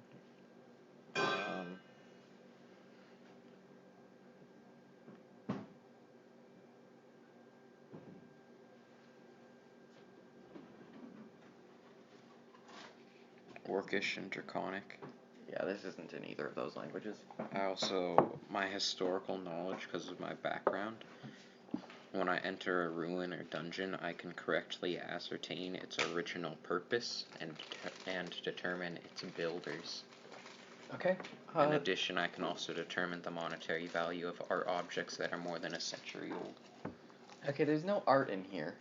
Orcish and Draconic. Yeah, this isn't in either of those languages. My historical knowledge, because of my background, when I enter a ruin or dungeon, I can correctly ascertain its original purpose and determine its builders. Okay. In addition, I can also determine the monetary value of art objects that are more than a century old. Okay, there's no art in here,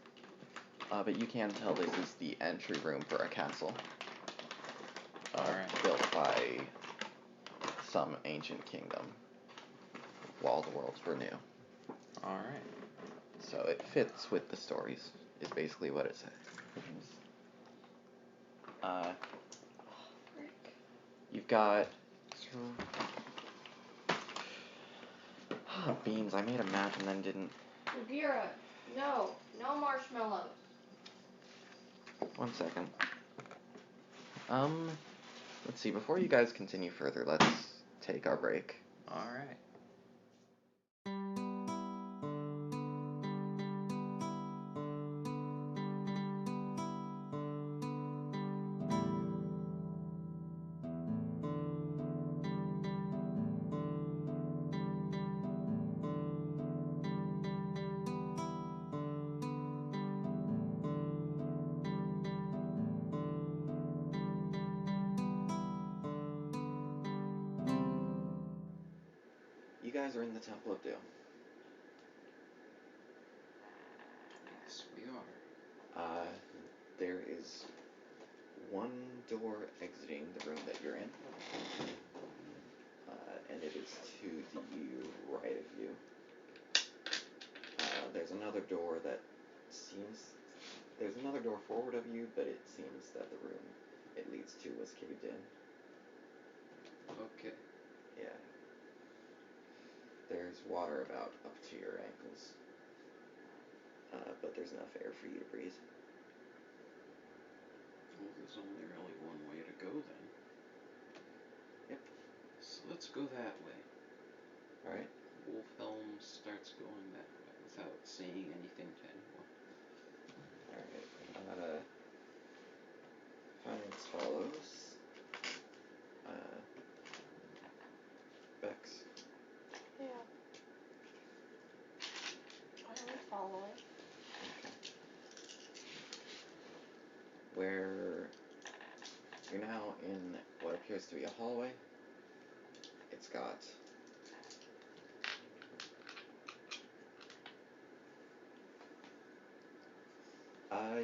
but you can tell this is the entry room for a castle. Alright. Built by some ancient kingdom while the worlds were new. Alright. So it fits with the stories, is basically what it says. You've got... beans, I made a map and then didn't... Gira, no marshmallows. 1 second. Let's see, before you guys continue further, let's take our break. Alright. You guys are in the Temple of Doom. Yes, we are. There is one door exiting the room that you're in, and it is to the right of you. There's another door forward of you, but it seems that the room it leads to was caved in. Okay. Yeah. There's water about up to your ankles, but there's enough air for you to breathe. Well, there's only really one way to go then. Yep. So let's go that way. Alright. Wolfhelm starts going that way without saying anything to anyone. Alright. Finance follows. Bex. Yeah. I'm following. Where you're now in what appears appears to be a hallway. It's got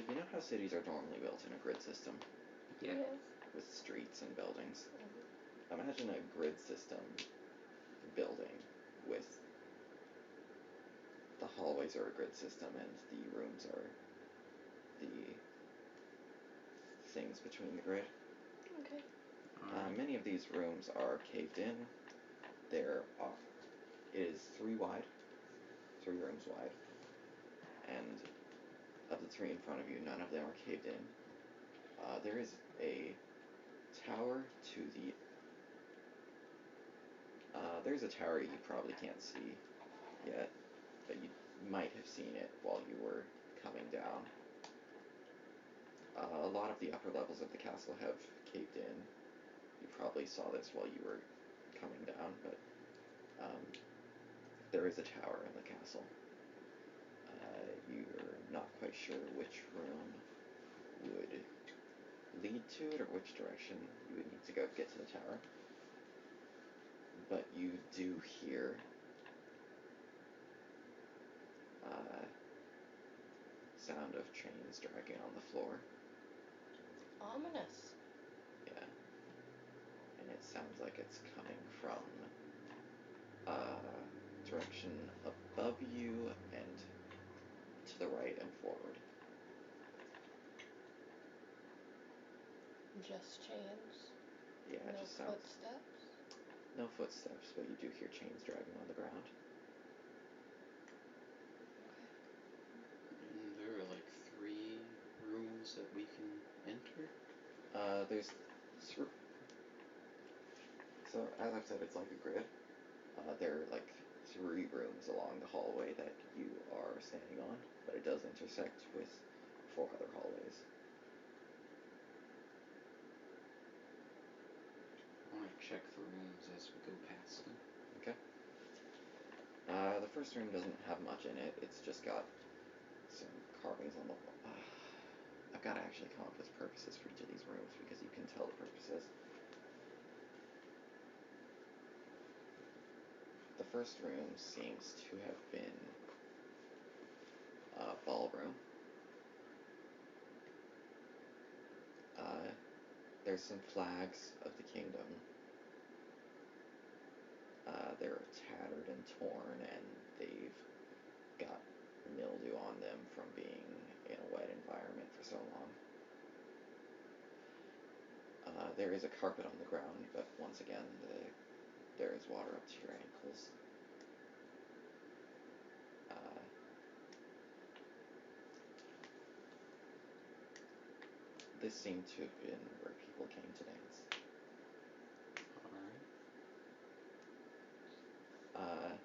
you know how cities are normally built in a grid system Yeah. with streets and buildings? Imagine a grid system building with the hallways are a grid system and the rooms are the things between the grid. Okay. Many of these rooms are caved in. It is 3 rooms wide, and of the 3 in front of you, none of them are caved in. There is a tower to the there's a tower you probably can't see yet, but you might have seen it while you were coming down. A lot of the upper levels of the castle have caved in. You probably saw this while you were coming down, but there is a tower in the castle. You're not quite sure which room would lead to it or which direction you would need to go to get to the tower. But you do hear sound of chains dragging on the floor. Ominous. Yeah. And it sounds like it's coming from direction above you and to the right and forward. Just chains. Yeah, it No just sounds... footsteps. No footsteps, but you do hear chains dragging on the ground. And there are like 3 rooms that we can enter? There's... So, as I've said, it's like a grid. There are like 3 rooms along the hallway that you are standing on, but it does intersect with 4 other hallways. I want to check the rooms as we go past them. Okay. The first room doesn't have much in it. It's just got some carvings on the wall. I've got to actually come up with purposes for each of these rooms because you can tell the purposes. The first room seems to have been a ballroom. There's some flags of the kingdom. They're tattered and torn, and they've got mildew on them from being in a wet environment for so long. There is a carpet on the ground, but once again, there is water up to your ankles. This seemed to have been where people came to dance. Alright.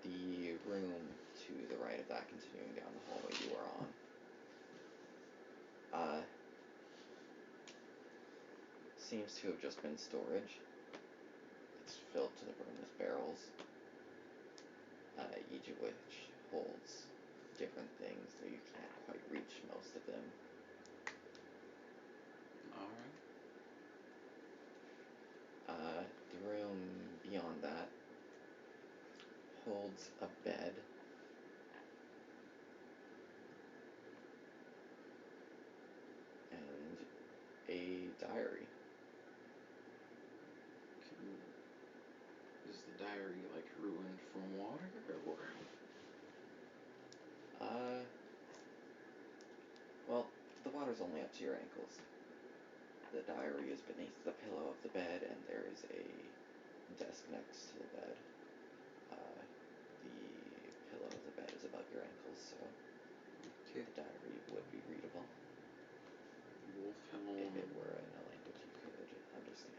The room to the right of that, continuing down the hallway you are on, seems to have just been storage. It's filled to the brim with barrels, each of which holds different things, though you can't quite reach most of them. Alright. The room beyond that holds a bed and a diary. Is the diary like ruined from water or? Well, the water's only up to your ankles. The diary is beneath the pillow of the bed, and there is a desk next to the bed. The pillow of the bed is above your ankles, so Okay. the diary would be readable Wolfhelm. if it were in a language you could understand.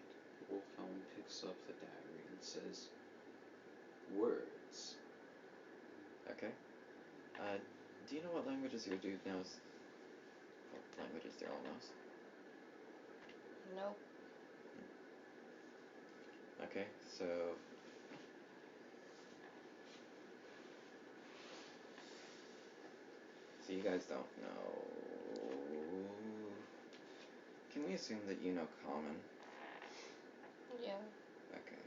Wolfhelm picks up the diary and says, "Words." Okay. Do you know what languages your dude knows? What languages Daryl knows? Nope. Okay, so... So you guys don't know... Can we assume that you know Common? Yeah. Okay.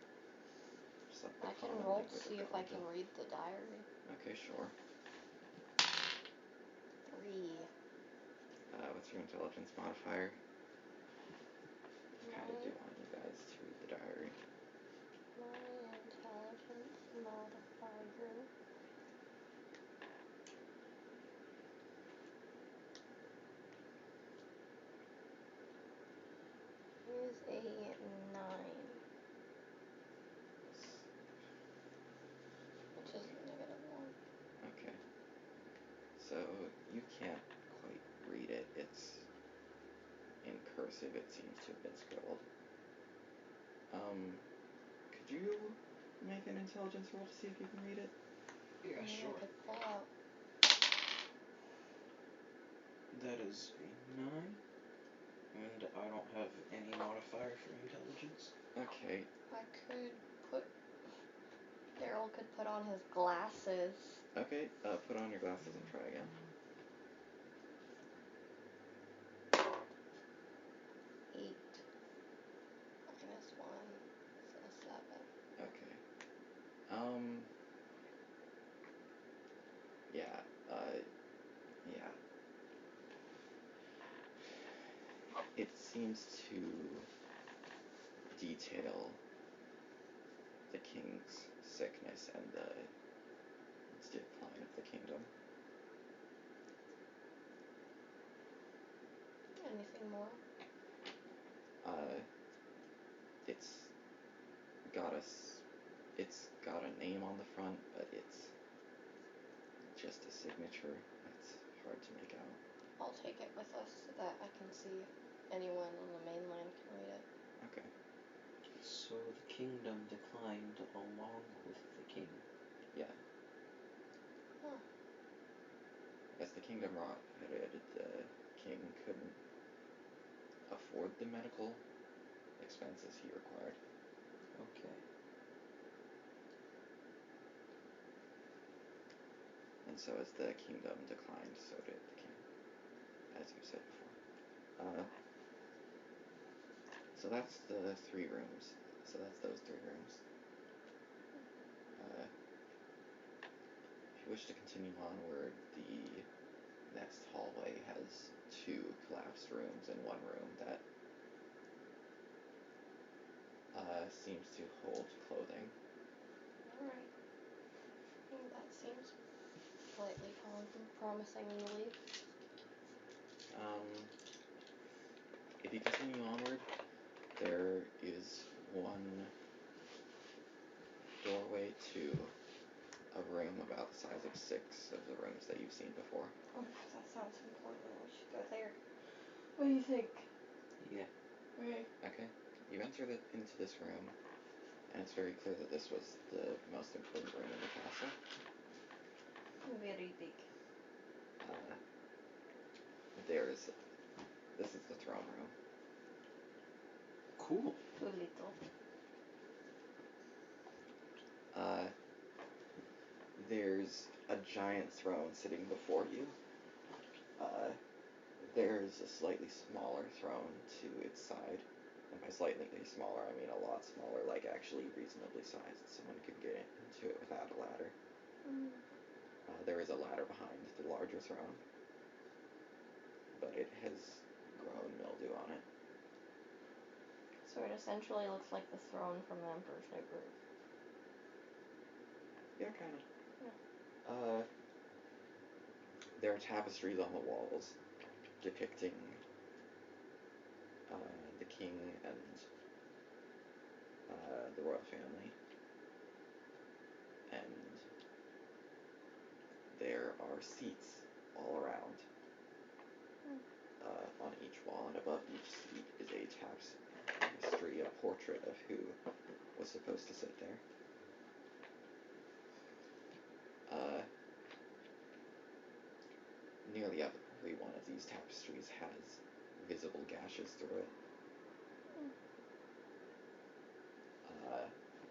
Just like the I can common roll to language of see if I can Elvenville. read the diary. Okay, sure. 3. What's your intelligence modifier? I kinda do My, want you guys to read the diary. my intelligence modifier is a 9. Which is -1. Okay. So you can't quite read it. It's in cursive, it seems to have been scribbled. Could you make an intelligence roll to see if you can read it? Yeah, I sure. could pull out. That is a 9. And I don't have any modifier for intelligence. Okay. I could put. Daryl could put on his glasses. Okay, put on your glasses and try again. 8 -1 is a 7. Okay. Yeah, yeah. It seems to detail the king's sickness and the decline of the kingdom. Anything more? It's got a name on the front, but it's just a signature. It's hard to make out. I'll take it with us so that I can see if anyone on the mainland can read it. Okay. So the kingdom declined along with the king. Yeah. Huh. As the kingdom rotted, the king couldn't afford the medical expenses he required. Okay. And so as the kingdom declined, so did the king, as you said before. So that's the 3 rooms. So that's those 3 rooms. If you wish to continue onward, the next hallway has 2 collapsed rooms and 1 room that seems to hold clothing. Alright. That seems slightly promisingly. If you continue onward, there is 1 doorway to a room about the size of 6 of the rooms that you've seen before. Oh, that sounds important. We should go there. What do you think? Yeah. Okay. Okay. You enter into this room, and it's very clear that this was the most important room in the castle. Very big. This is the throne room. Cool. Too little. There's a giant throne sitting before you. There's a slightly smaller throne to its side. And by slightly smaller, I mean a lot smaller, like actually reasonably sized. Someone could get into it without a ladder. There is a ladder behind the larger throne, but it has grown mildew on it. So it essentially looks like the throne from the Emperor's New Groove. Yeah, kind of. Yeah. There are tapestries on the walls depicting the king and the royal family. And there are seats all around. On each wall, and above each seat is a tapestry, a portrait of who was supposed to sit there. Nearly every one of these tapestries has visible gashes through it.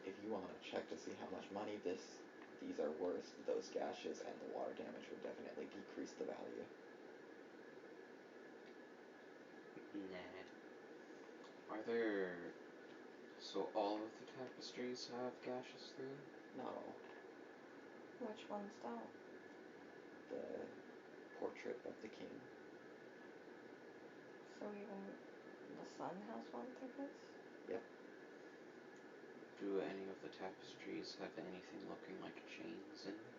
If you want to check to see how much money these are worth, those gashes and the water damage would definitely decrease the value. Nah. Are there So all of the tapestries have gashes through them? Not all. Which ones don't? The portrait of the king. So even the sun has one through his? Do any of the tapestries have anything looking like chains in them?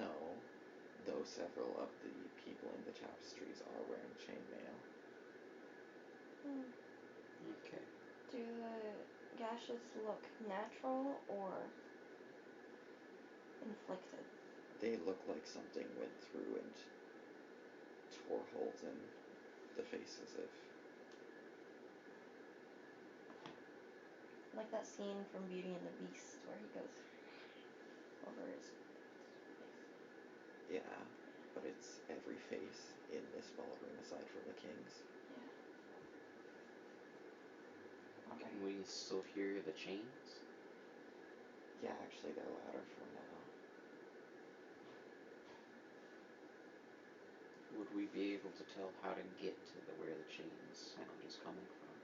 No. Though several of the people in the tapestries are wearing chainmail. Okay. Do the gashes look natural or inflicted? They look like something went through and tore holes in the faces of. Like that scene from Beauty and the Beast where he goes over his face. Yeah, but it's every face in this ballroom aside from the king's. Yeah. Okay. Can we still hear the chains? Yeah, actually they're louder for now. Would we be able to tell how to get to where the chains sound is coming from?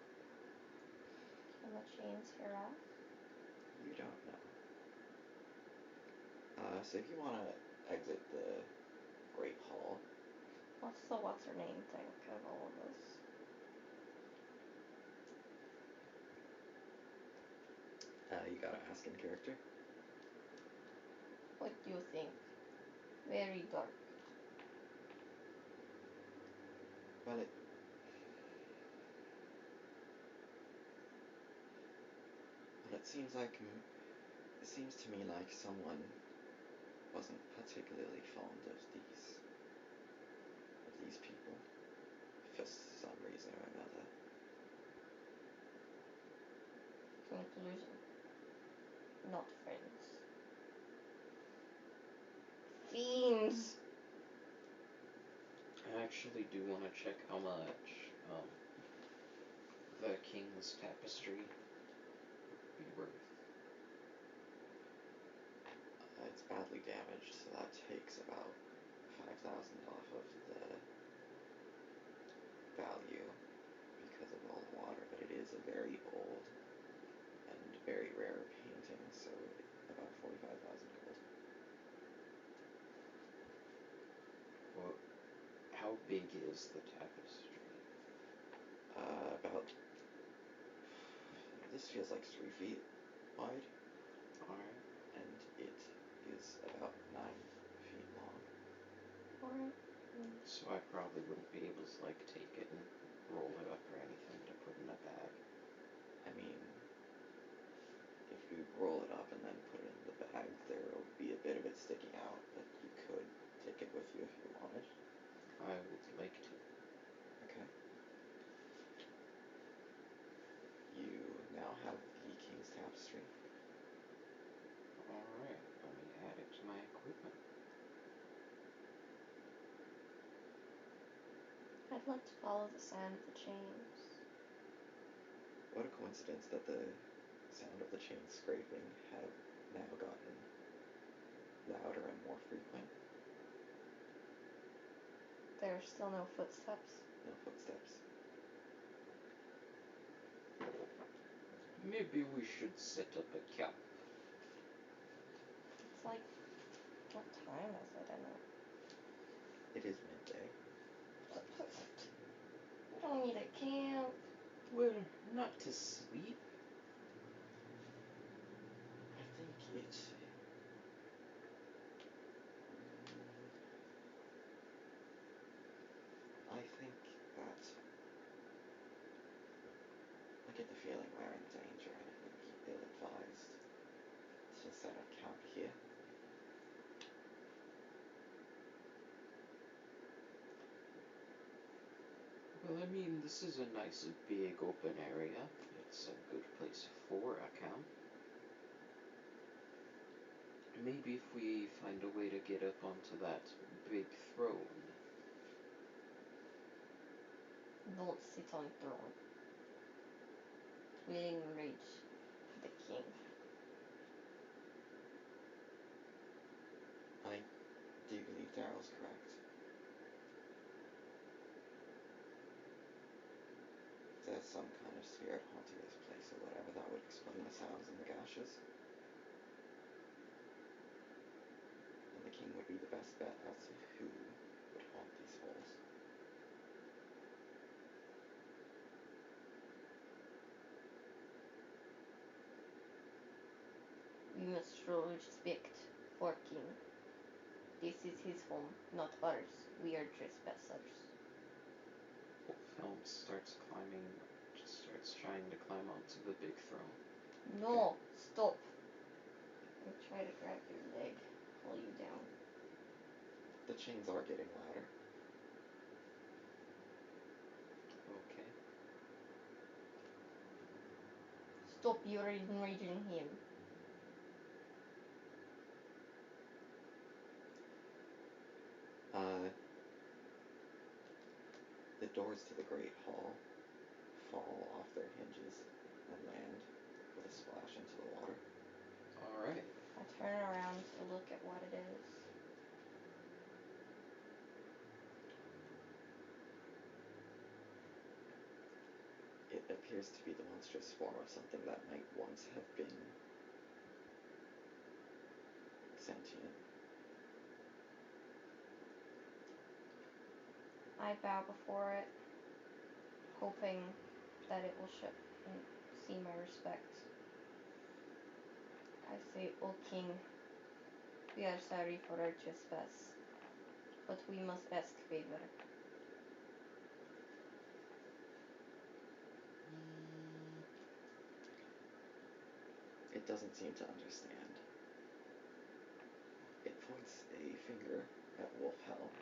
Can the chains hear us? You don't know. So if you want to exit the Great Hall. What's her name think of all of this? You gotta ask in character. What do you think? Very dark. Well, it seems to me like someone wasn't particularly fond of these people for some reason or another. Conclusion. Not friends. Fiends! I actually do want to check how much the king's tapestry would be worth. It's badly damaged, so that takes about 5,000 off of the value because of all the water, but it is a very old and very rare painting, so about 45,000 gold. Well, how big is the tapestry? About, this feels like 3 feet wide, Alright. and it is about 9 feet long. Alright. So I probably wouldn't be able to like take it and roll it up or anything to put in a bag. I mean, if you roll it up and then put it in the bag, there will be a bit of it sticking out, but you could take it with you if you wanted. I would like to. Okay. You now have the King's Tapestry. Alright, let me add it to my equipment. I'd like to follow the sound of the chains. What a coincidence that the sound of the chain scraping have now gotten louder and more frequent. There are still no footsteps. No footsteps. Maybe we should set up a camp. It's like, what time is it in it? It is midday. We don't need a camp. Well, not to sleep. I think that I get the feeling we're in danger and it would be ill-advised to set up camp here. Well, I mean, this is a nice big open area. It's a good place for a camp. Maybe if we find a way to get up onto that big throne. Don't sit on throne. We enrage the king. I do believe Daryl's correct. spirit haunting this place or whatever, that would explain the sounds and the gashes. And the king would be the best bet as to who would haunt these holes. We must show respect for king. This is his home, not ours. We are trespassers. Wolfhelm starts trying to climb onto the big throne. No, stop. I try to grab your leg, pull you down. The chains are getting louder. Okay. Stop, you're enraging him. The doors to the Great Hall fall off their hinges and land with a splash into the water. Alright. I turn around to look at what it is. It appears to be the monstrous form of something that might once have been sentient. I bow before it, hoping that it will see my respect. I say, O king, we are sorry for our trespass, but we must ask favor. It doesn't seem to understand. It points a finger at Wolfhelm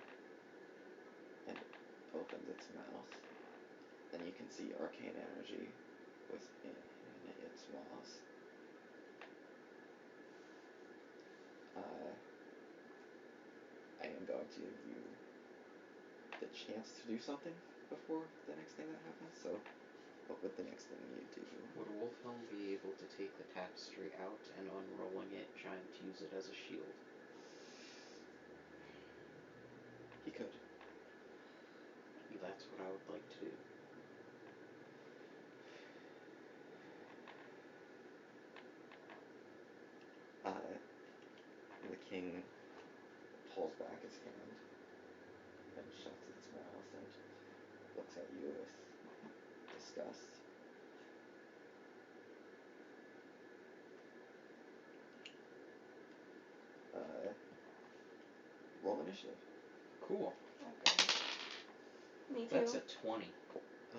and opens its mouth. And you can see arcane energy within its mouth. I am going to give you the chance to do something before the next thing that happens, so what would the next thing you do? Would Wolfhelm be able to take the tapestry out and unrolling it, trying to use it as a shield? He could. That's what I would like to do. The king pulls back his hand and shuts its mouth and looks at you with disgust. Roll initiative. Cool. Okay. Me too. That's a 20.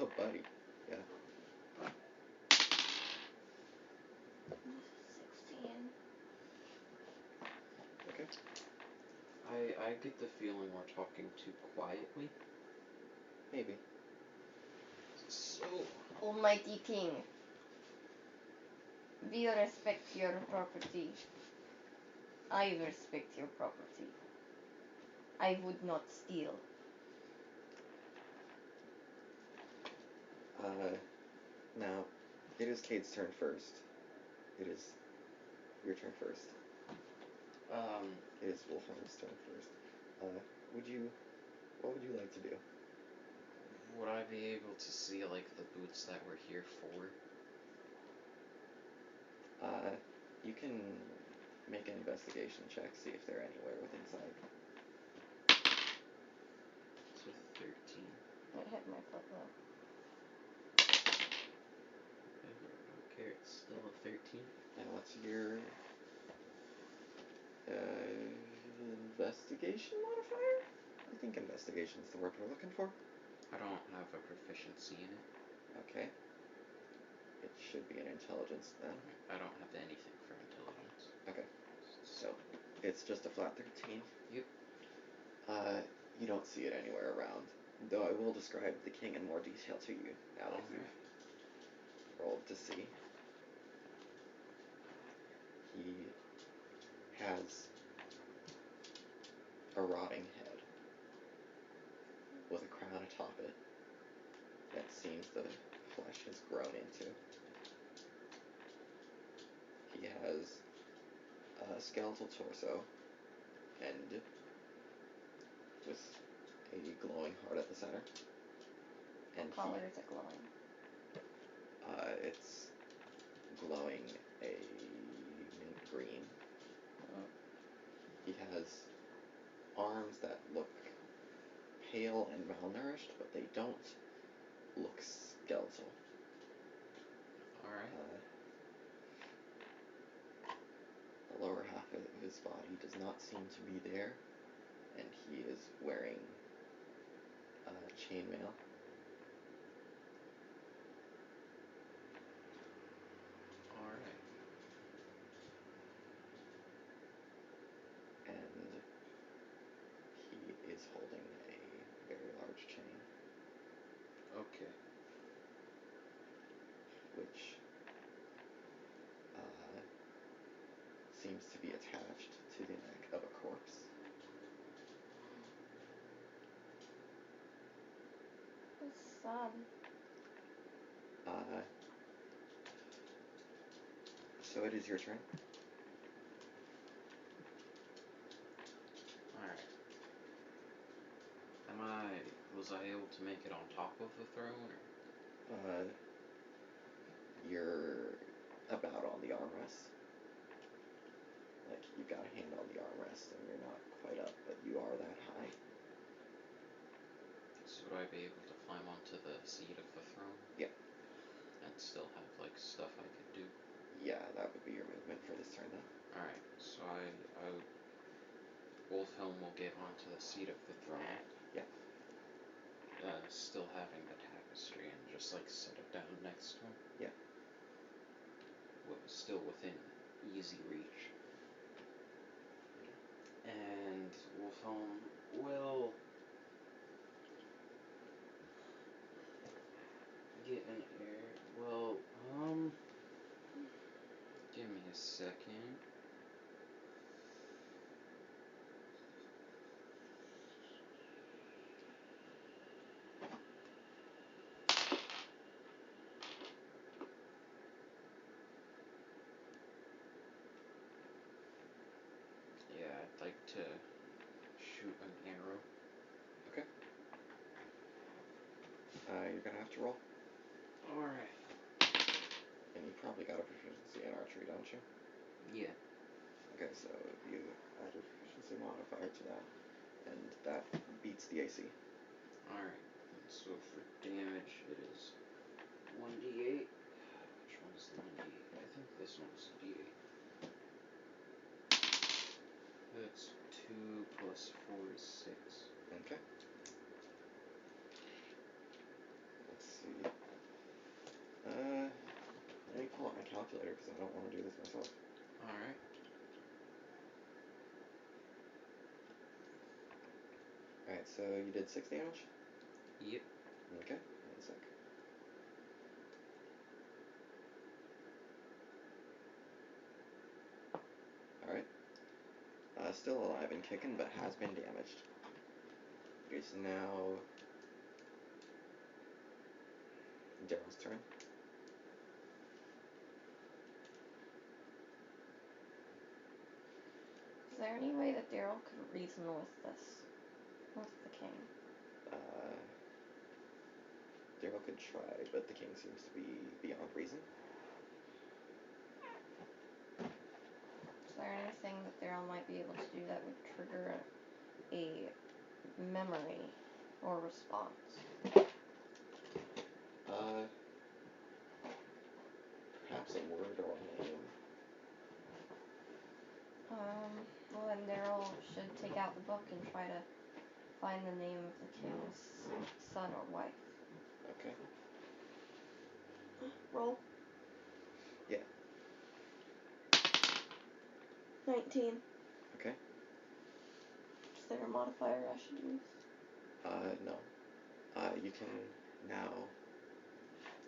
Oh, buddy. Yeah. 16. Okay. I get the feeling we're talking too quietly. Maybe. So, Almighty king, we respect your property. I respect your property. I would not steal. Now, it is Cade's turn first. It is your turn first. It is Wolfhelm's turn first. What would you like to do? would I be able to see, like, the boots that we're here for? You can make an investigation check, see if they're anywhere within sight. It's a 13. It hit my foot though. Okay, it's still a 13. And what's your investigation modifier? I think investigation is the word we're looking for. I don't have a proficiency in it. Okay. It should be an intelligence then. I don't have anything for intelligence. Okay. So, it's just a flat 13. Yep. You don't see it anywhere around. Though I will describe the king in more detail to you now that you've rolled to see. He has a rotting head with a crown atop it that seems the flesh has grown into. He has a skeletal torso and with a glowing heart at the center. And What color is it glowing? It's glowing a mint green. He has arms that look pale and malnourished, but they don't look skeletal. Alright. The lower half of his body does not seem to be there, and he is wearing chainmail. Alright. And he is holding a very large chain, Okay. which seems to be attached to the neck of a corpse. It's sad. So it is your turn. Alright. Was I able to make it on top of the throne, or? You're about on the armrest. Like, you've got a hand on the armrest, and you're not quite up, but you are that high. So would I be able to climb onto the seat of the throne? Yeah. And still have, like, stuff I could do? Yeah, that would be your movement for this turn, then. Alright, so Wolfhelm will get onto the seat of the throne. Yeah. Still having the tapestry, and just, like, set it down next to him. Yeah. Still within easy reach. And Wolfhelm will get an air. Well, give me a second. Yeah, I'd like to shoot an arrow. Okay. You're gonna have to roll. Alright. And you probably got a proficiency in archery, don't you? Yeah. Okay, so you add your proficiency modifier to that, and that beats the AC. Alright. So for damage, it is 1d8. Which one's the 1d8? I think this one's d8. That's 2 plus 4 is 6. Okay. Let's see. Let me pull up my calculator because I don't want to do this myself. Alright. Alright, so you did 6 damage? Yep. Okay, 1 sec. Alright. Still alive and kicking, but has been damaged. It is now Daryl's turn. Is there any way that Daryl could reason with the king? Daryl could try, but the king seems to be beyond reason. Is there anything that Daryl might be able to do that would trigger a memory or response? Perhaps a word or a name. Well then Daryl should take out the book and try to find the name of the king's son or wife. Okay. Roll. Yeah. 19. Okay. Is there a modifier I should use? No. You can now...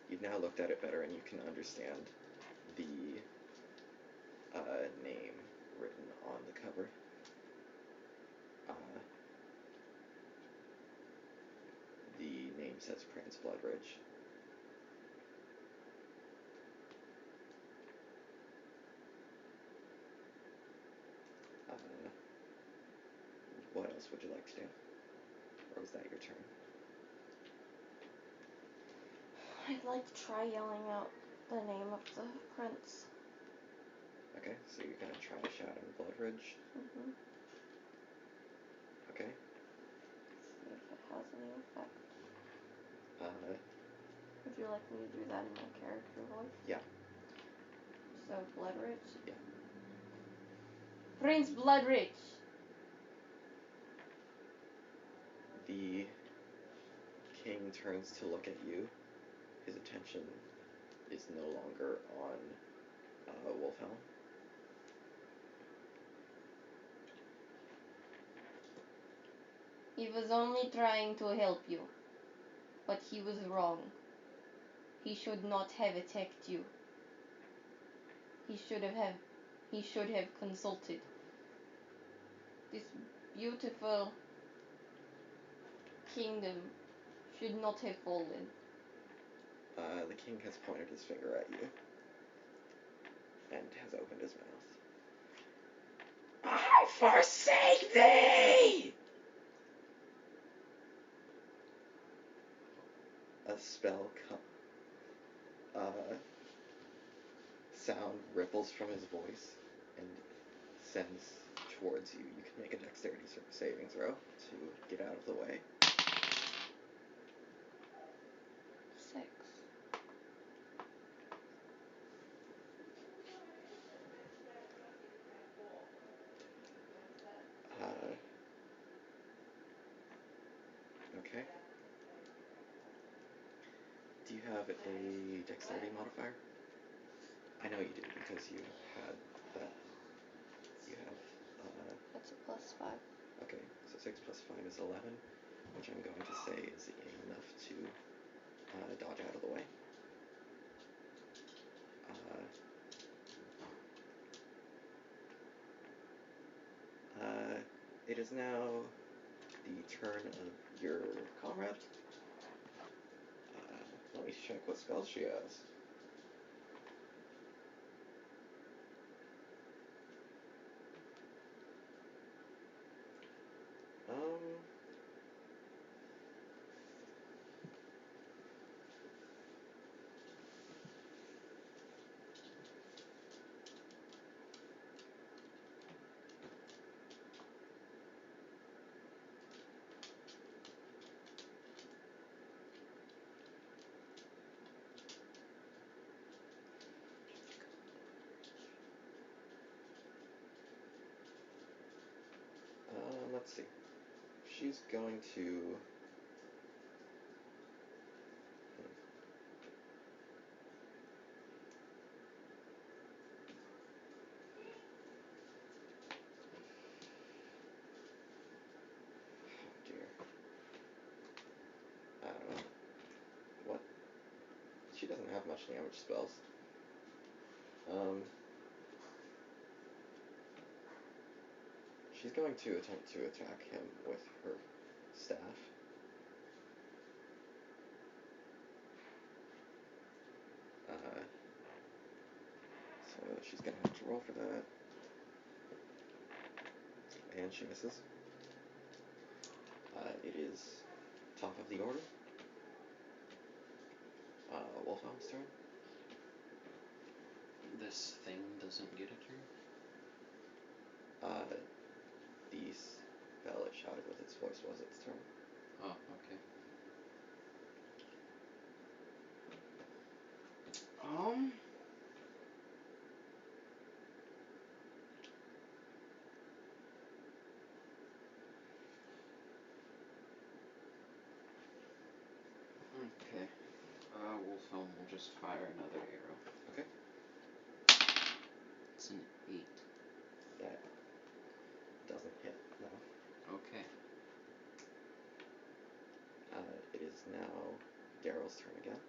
You've now looked at it better and you can understand the name written on the cover. The name says Prince Bloodridge. What else would you like to do? Or was that your turn? I I'd like to try yelling out the name of the prince. Okay, so you're gonna try to shout in Bloodridge. Mm-hmm. Okay. See if it has any effect. Would you like me to do that in my character voice? Yeah. So, Bloodridge? Yeah. Prince Bloodridge! The king turns to look at you. His attention is no longer on Wolfhelm. He was only trying to help you. But he was wrong. He should not have attacked you. He should have consulted. This beautiful kingdom should not have fallen. The king has pointed his finger at you and has opened his mouth. I forsake thee! A spell sound ripples from his voice and sends towards you. You can make a dexterity saving throw to get out of the way. 6. Okay. Do you have a dexterity modifier? I know you do because you had that. You have. That's a +5. Okay, so 6 plus 5 is 11, which I'm going to say is enough to dodge out of the way. It is now the turn of your comrade. Let me check what spells she has. Let's see. She's going to. Oh dear. I don't know. What? She doesn't have much damage spells. She's going to attempt to attack him with her staff. So she's gonna have to roll for that. And she misses. It is top of the order. Wolfhelm's turn. This thing doesn't get a turn? The spell it shouted with its voice was its turn. Oh, okay. Okay. Wolfhelm will just fire another arrow. Okay. It's an 8. That doesn't hit, no. Okay. It is now Daryl's turn again.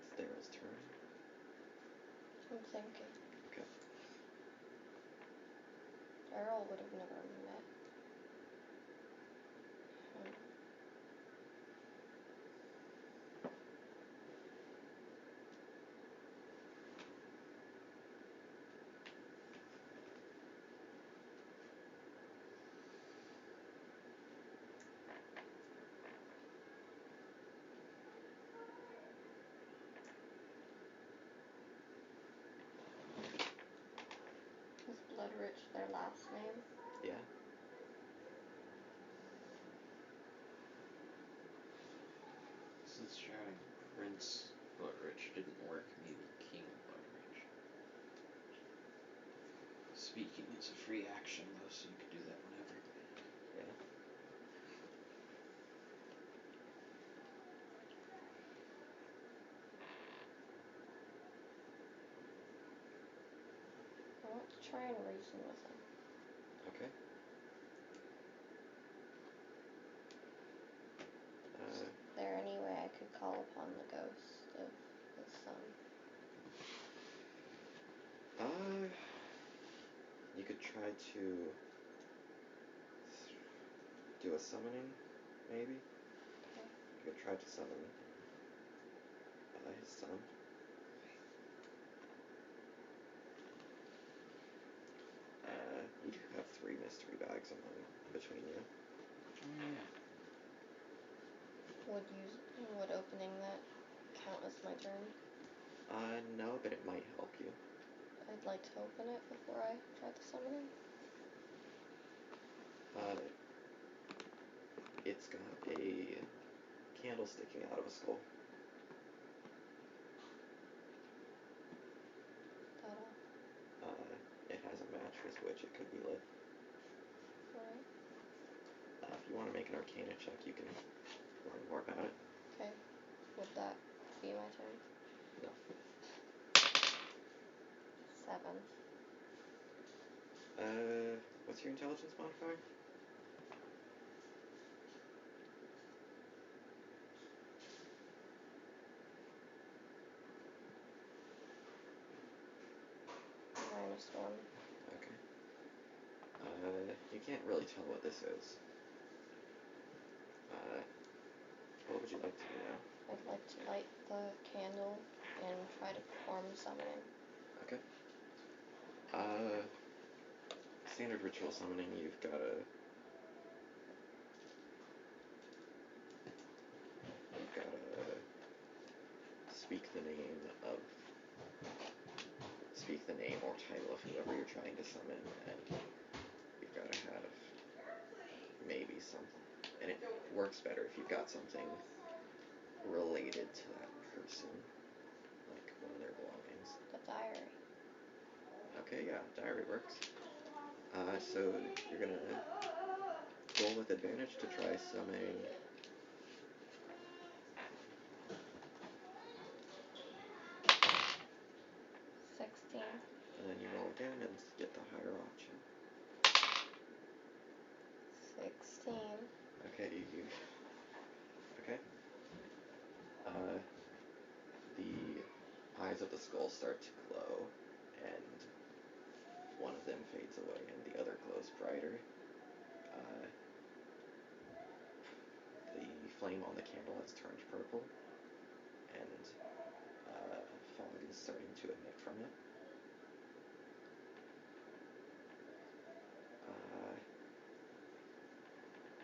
It's Daryl's turn. I'm thinking. Okay. Daryl would have never met Since shouting Prince Bloodrich didn't work, maybe King Bloodrich. Speaking is a free action though, so you could do that whenever. Yeah. I want to try and reason with him. Okay. Is there any way I could call upon the ghost of his son? You could try to do a summoning, maybe? Okay. You could try to summon his son. You do have 3 mystery bags between you. Would opening that count as my turn? No, but it might help you. I'd like to open it before I try the summoning. It's got a candle sticking out of a skull. That all? It has a match with which it could be lit. Alright. If you want to make an Arcana check, you can learn more about it. Okay. Would that be my turn? No. 7. What's your intelligence modifier? -1. Okay. You can't really tell what this is. What would you like to do now? I'd like to light the candle and try to perform summoning. Okay. Standard ritual summoning, you've got to speak the name or title of whoever you're trying to summon, and you've got to have maybe something. And it works better if you've got something related to that person, like one of their belongings. The diary. Okay, yeah, diary works. So you're gonna roll with advantage to try summoning. 16. And then you roll again and get the higher option. 16. Okay, okay. The eyes of the skull start to glow, and one of them fades away and the other glows brighter. The flame on the candle has turned purple, and fog is starting to emit from it.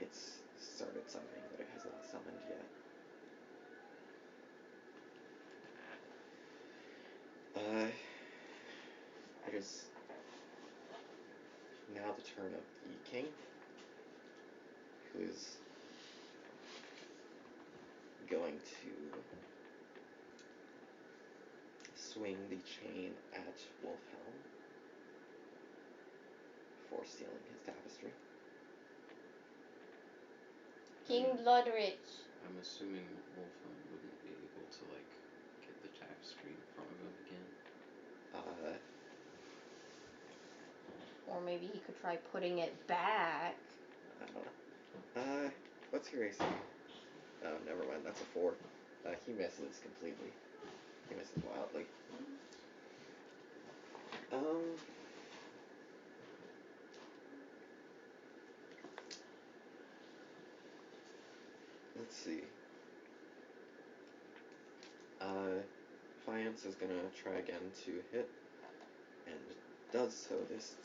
It's started summoning, but it has not summoned yet. It is now the turn of the king, who is going to swing the chain at Wolfhelm for stealing his tapestry. King Bloodrich. I'm assuming Wolfhelm wouldn't be able to, like, get the tapestry in front of him again. Or maybe he could try putting it back. I don't know. What's your AC? Oh, never mind, that's a 4. He misses completely. He misses wildly. Let's see. Fiance is gonna try again to hit, and does so this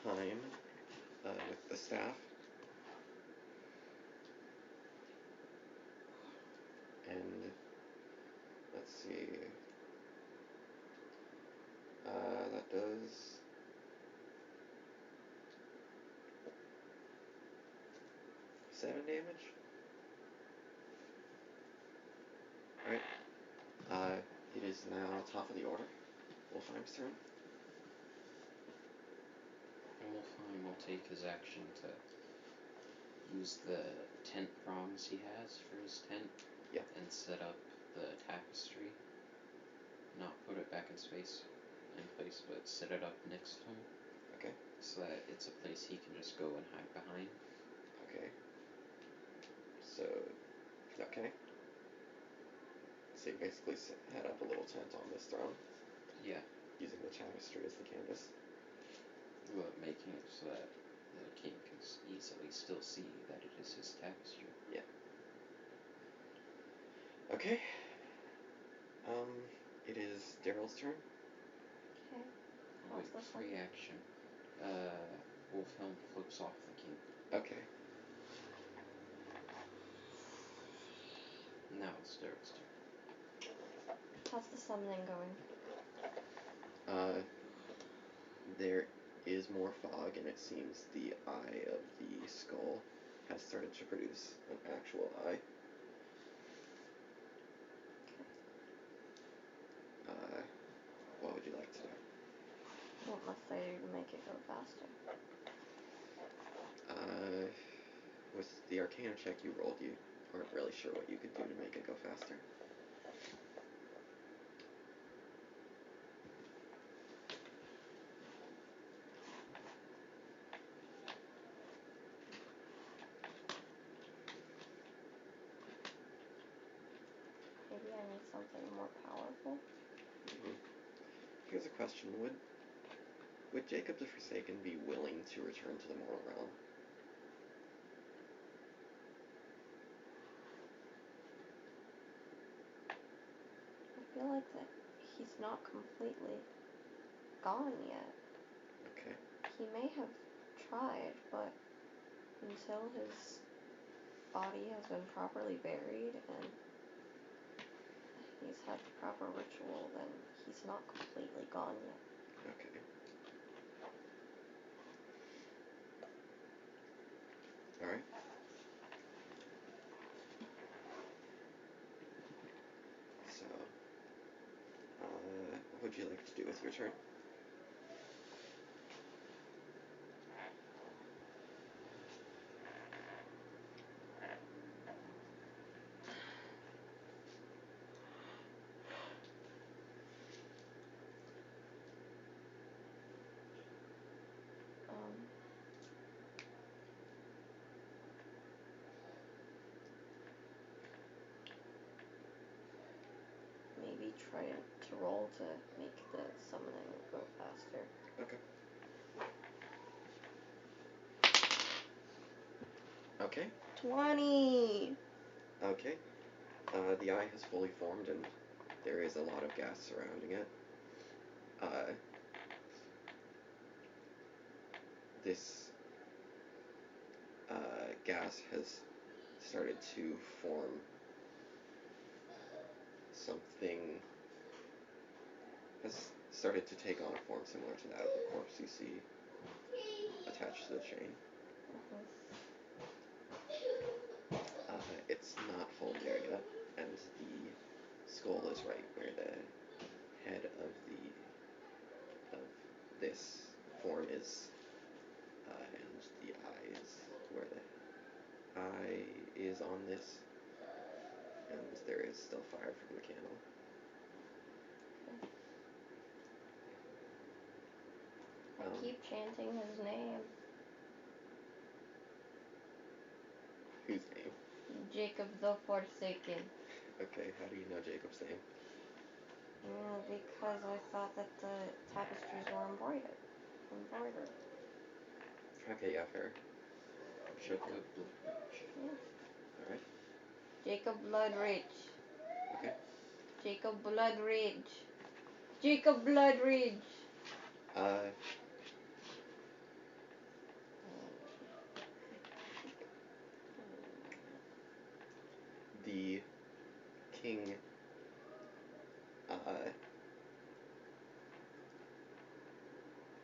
time with the staff. And let's see. That does 7 damage. Alright. It is now top of the order. Wolfheim's turn. Wolfheim will take his action to use the tent prongs he has for his tent. Yeah. And set up the tapestry. Not put it back in place, but set it up next to him. Okay. So that it's a place he can just go and hide behind. Okay. So, okay. So you basically had up a little tent on this throne. Yeah. Using the tapestry as the canvas. But making it so that the king can easily still see that it is his tapestry. Yeah. Okay. It is Daryl's turn. Okay. Wait, What's this free one? action. Wolfhelm flips off the king. Okay. Now it's Daryl's turn. How's the summoning going? There is more fog, and it seems the eye of the skull has started to produce an actual eye. What would you like to do? What must I do to make it go faster? With the Arcana check you rolled, you aren't really sure what you could do to make it go faster. Maybe I need something more powerful? Here's a question. Would Jacob the Forsaken be willing to return to the mortal realm? I feel like that he's not completely gone yet. Okay. He may have tried, but until his body has been properly buried and he's had the proper ritual, then he's not completely gone yet. Okay. Alright. So, what would you like to do with your turn? Maybe try to roll to make the summoning go faster. Okay. Okay. 20! Okay. The eye has fully formed and there is a lot of gas surrounding it. This gas has started to form something, has started to take on a form similar to that of the corpse you see attached to the chain. It's not fully there yet, and the skull is right where the head of this form is, and the eye is where the eye is on this, and there is still fire from the candle. I keep chanting his name. Whose name? Jacob the Forsaken. Okay, how do you know Jacob's name? Because I thought that the tapestries were embroidered. Okay, yeah, fair. Sure Jacob thing. Bloodridge. Yeah. Alright. Jacob Bloodridge. Okay. Jacob Bloodridge. Jacob Bloodridge. The king,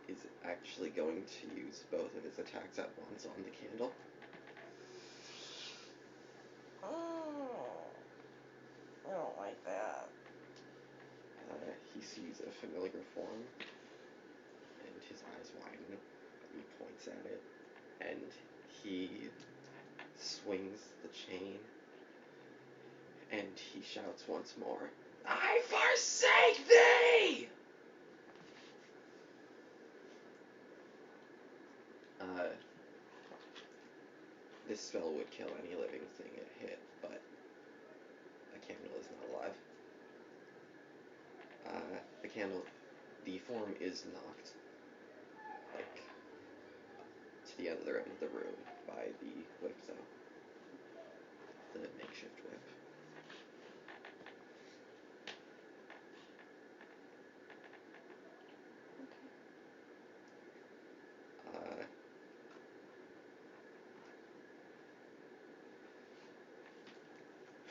is actually going to use both of his attacks at once on the candle. Oh, I don't like sees a familiar form, and his eyes widen, and he points at it, and he swings the chain, and he shouts once more, "I forsake thee!" This spell would kill any living thing it hit, but a candle is not alive. The form is knocked, like, to the other end of the room by the whip, though. The makeshift whip.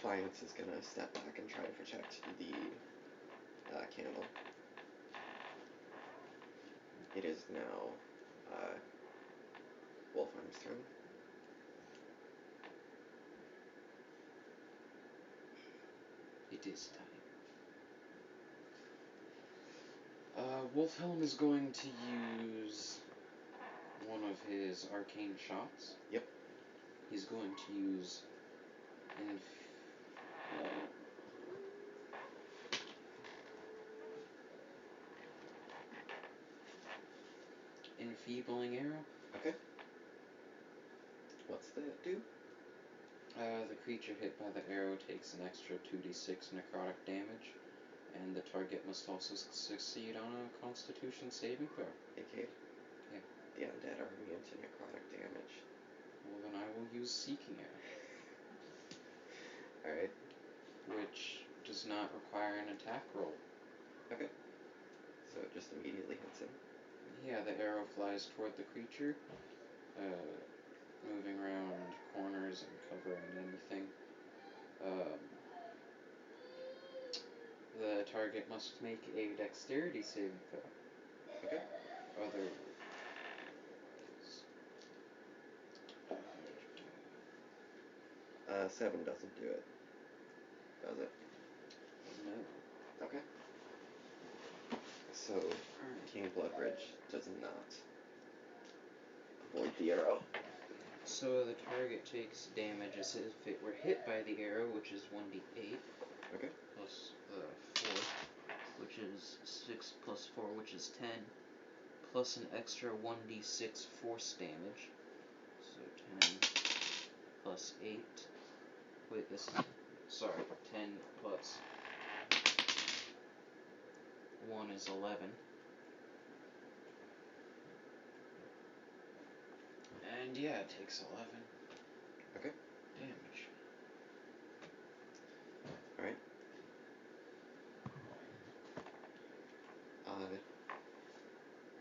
Defiance is gonna step back and try to protect the candle. It is now Wolfheim's turn. It is time. Wolfhelm is going to use one of his arcane shots. Yep. He's going to use Enfeebling Arrow. Okay. What's that do? The creature hit by the arrow takes an extra 2d6 necrotic damage, and the target must also succeed on a Constitution saving throw. Okay. Yeah. The undead are immune to necrotic damage. Well, then I will use Seeking Arrow. Alright. Which does not require an attack roll. Okay. So it just immediately hits him. Yeah, the arrow flies toward the creature, moving around corners and covering anything. The target must make a dexterity saving throw. Okay. Otherwise... 7 doesn't do it. Does it? No. Okay. So, King Bloodbridge does not avoid the arrow. So the target takes damage as if it were hit by the arrow, which is 1d8. Okay. Plus 4, which is 6 plus 4, which is 10. Plus an extra 1d6 force damage. So 10 plus 8. Wait, this is... Sorry, 10 plus 1 is 11. And yeah, it takes 11. Okay. Damage. Alright.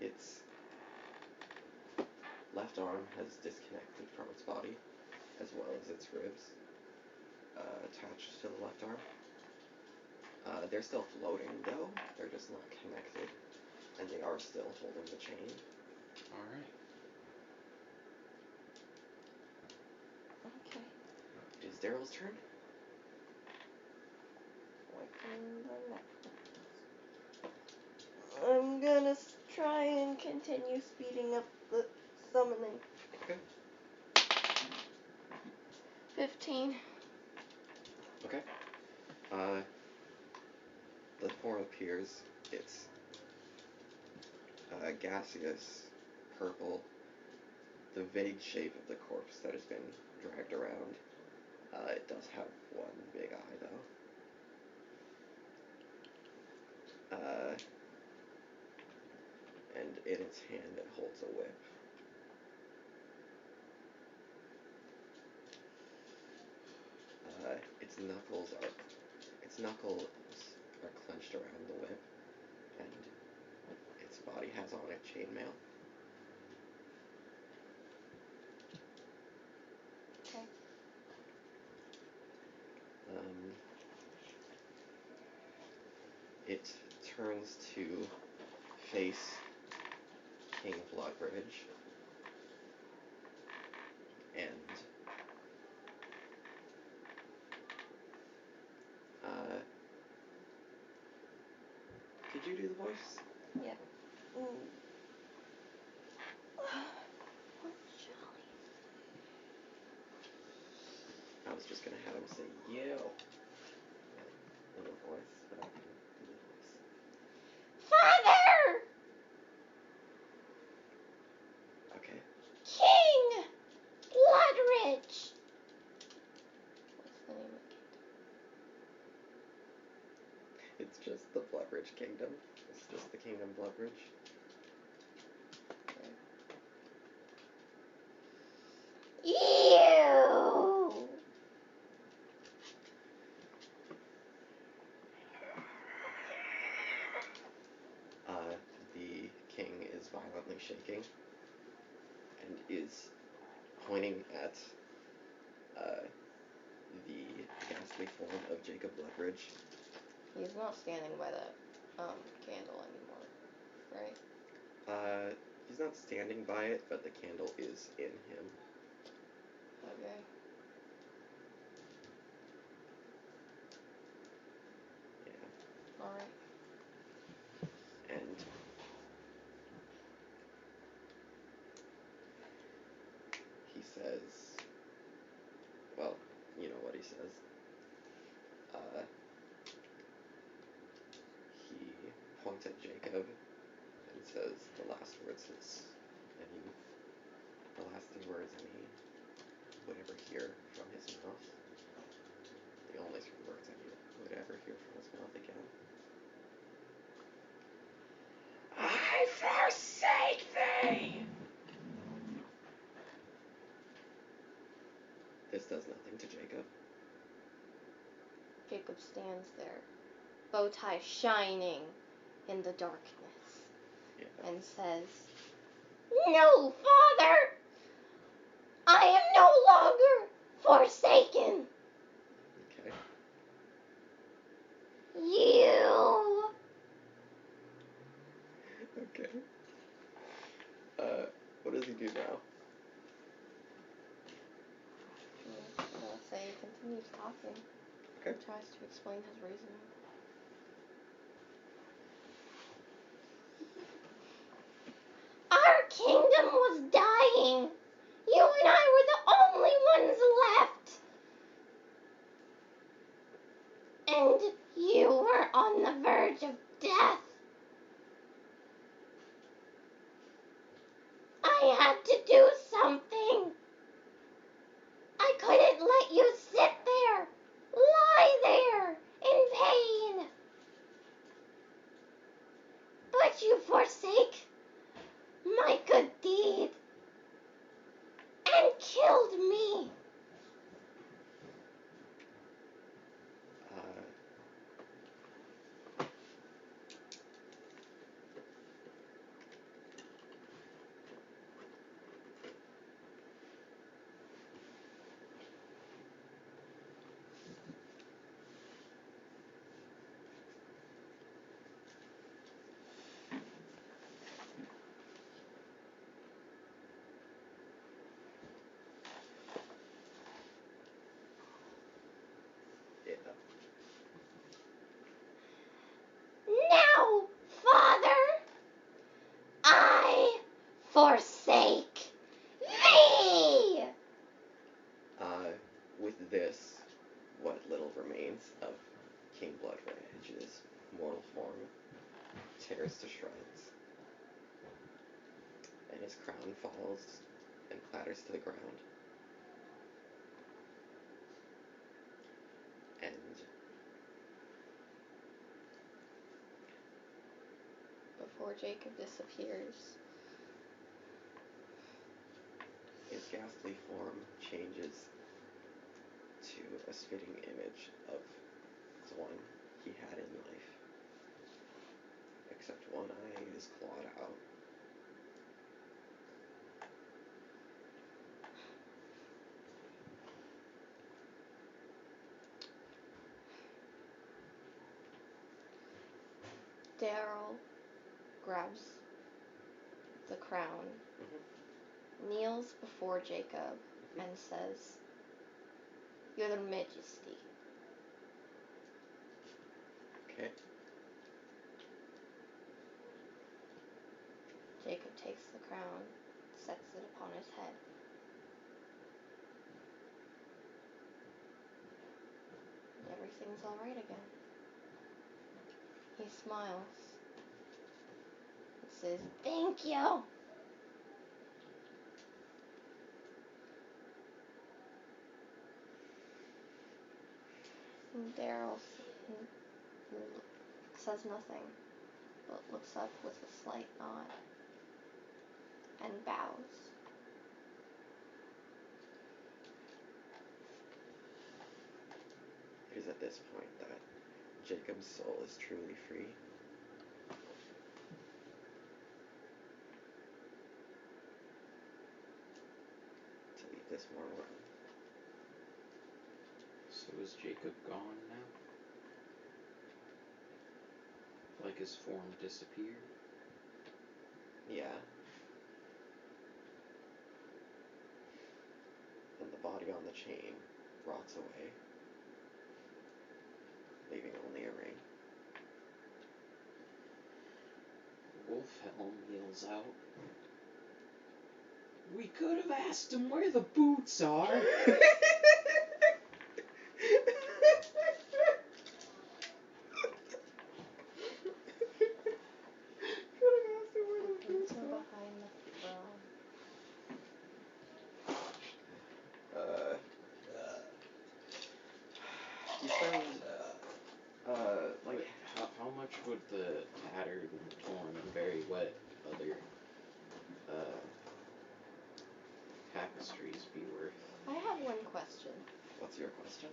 Its left arm has disconnected from its body, as well as its ribs, attached to the left arm. They're still floating, though. They're just not connected, and they are still holding the chain. Alright. Okay. It is Daryl's turn. I'm gonna try and continue speeding up the summoning. Okay. 15. Okay. The form appears. It's gaseous, purple, the vague shape of the corpse that has been dragged around. It does have one big eye, though. And in its hand it holds a whip. Its knuckles are clenched around the whip, and its body has on it chainmail. Okay. It turns to face King Bloodbridge, and Did you do the voice? Yeah. What jolly. I was just gonna have him say you in the voice, but I couldn't do the voice. Father! Okay. King! Bloodridge! What's the name of the kingdom? It's just the Bloodridge Kingdom. It's just the Kingdom Bloodridge. Ew! The king is violently shaking and is pointing at the ghastly form of Jacob Bloodridge. He's not standing by the candle anymore, right? He's not standing by it, but the candle is in him. Okay. Yeah. Alright. And he says, well, you know what he says. He points at Jacob and says the last three words any would ever hear from his mouth. The only three words any would ever hear from his mouth again. I forsake thee! This does nothing to Jacob. Jacob stands there, bow tie shining in the darkness, and says, No, Father! I am no longer forsaken! Okay. You! Okay. What does he do now? Say he continues talking. Okay. Tries to explain his reasoning. Our kingdom was dying. You and I were the only ones left. And you were on the verge of death. I had to do something. I couldn't let you sit there, lie there, in pain. But you forsake my good deed and killed me. Now, Father, I forsake thee! With this, what little remains of King Bloodridge's mortal form tears to shreds, and his crown falls and clatters to the ground. And Before Jacob disappears, his ghastly form changes to a spitting image of the one he had in life, except one eye is clawed out. Daryl grabs the crown, kneels before Jacob, and says, Your Majesty, Okay. sets it upon his head. Everything's alright again. He smiles. He says, "Thank you!" And Daryl says nothing, but looks up with a slight nod and bows. It is at this point that Jacob's soul is truly free. To leave this mortal realm. So is Jacob gone now? Like his form disappeared? Yeah. And the body on the chain rots away, leaving only a ring. Wolfhelm yells out, "We could have asked him where the boots are!" Boots are behind the throne. You spend, like, How much would the tattered and torn and very wet other tapestries be worth? I have one question. what's your question?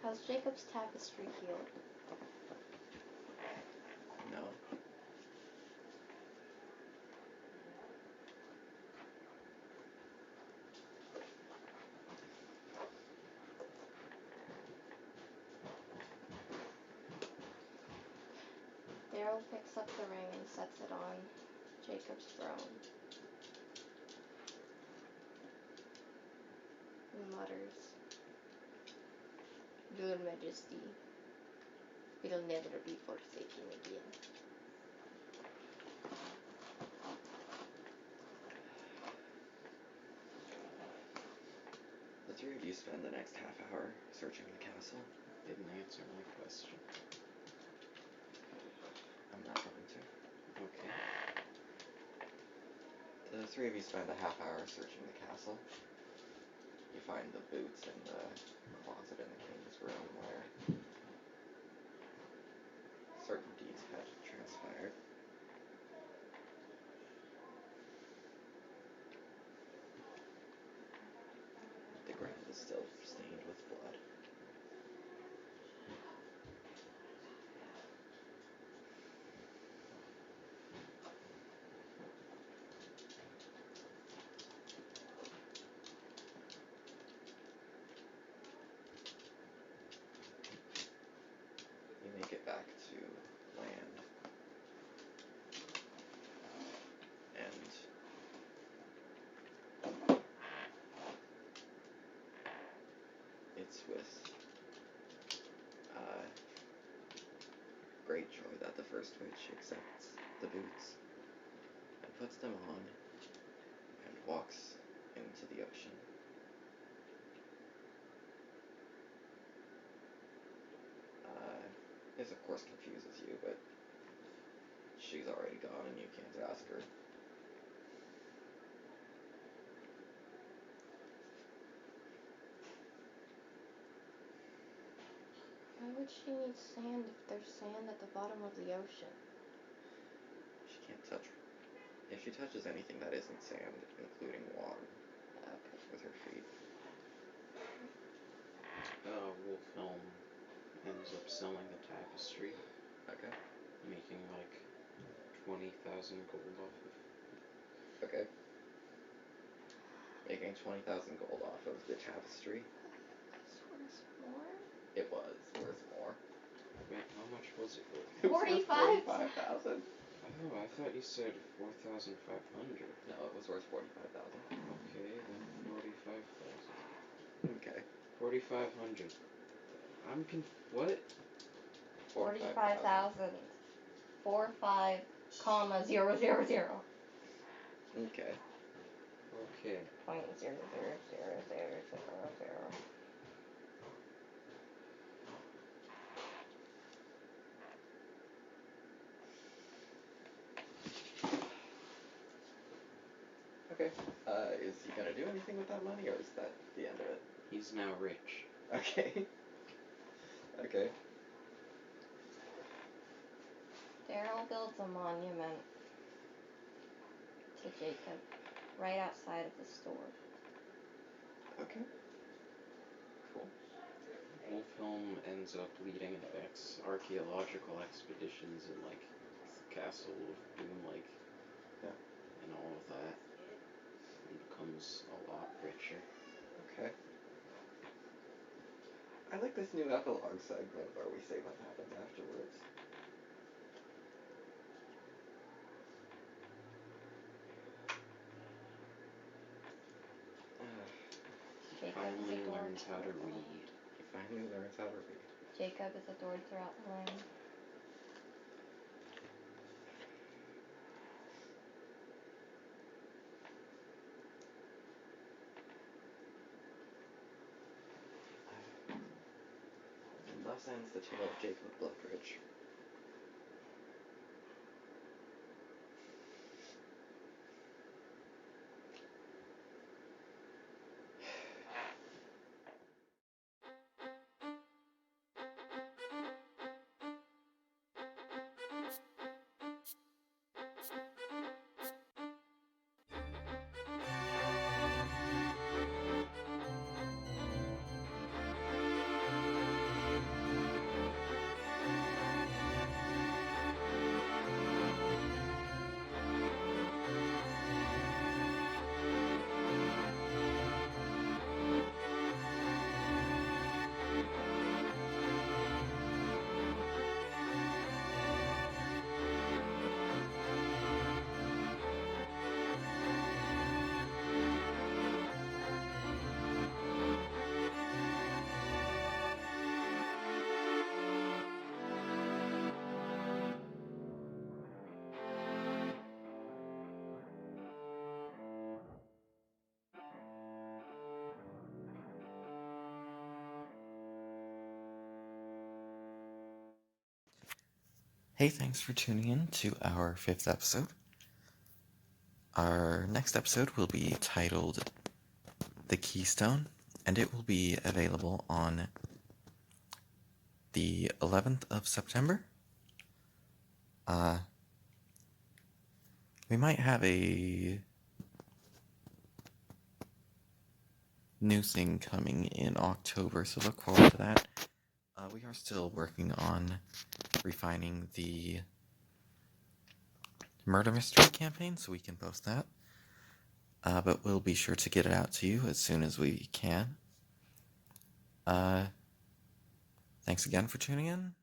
Has Jacob's tapestry healed? No. Daryl picks up the ring and sets it on Jacob's throne. He mutters, "Your Majesty will never be forsaken again." The three of you spend the next half hour searching the castle. Didn't answer my question. I'm not going to. Okay. The three of you spend a half hour searching the castle. You find the boots in the closet in the king's room where certain deeds had transpired. The ground is still stained with blood. You make it back to land. And it's with great joy that the first witch accepts the boots and puts them on and walks into the ocean. This of course confuses you, but she's already gone and you can't ask her. Why would she need sand if there's sand at the bottom of the ocean? She can't touch. If she touches anything that isn't sand, including water, Okay. with her feet. Wolfhelm ends up selling the tapestry, Okay. making like 20,000 gold off of. Okay. Making 20,000 gold off of the tapestry. That's worth more? It was worth more. Wait, how much was it worth? It was worth 45,000. 45,000. Oh, I thought you said 4,500. No, it was worth 45,000. Okay, then 45,000. Okay. 4,500. What? 45,000. 45, comma 000. Okay. Okay. 0.00000. Okay. Is he gonna do anything with that money, or is that the end of it? He's now rich. Okay. Okay. Daryl builds a monument to Jacob right outside of the store. Okay. Cool. Wolfhelm ends up leading archaeological expeditions in like Castle of Boomlake. Yeah. And all of that. And becomes a lot richer. Okay. I like this new epilogue segment where we say what happens afterwards. He finally learns how to read. He finally learns how to read. Jacob is adored throughout the land. And thus ends the tale of Jacob Bloodridge. Hey, thanks for tuning in to our 5th episode. Our next episode will be titled The Keystone, and it will be available on the 11th of September. We might have a new thing coming in October, so look forward to that. We are still working on refining the murder mystery campaign, so we can post that. But we'll be sure to get it out to you as soon as we can. Thanks again for tuning in.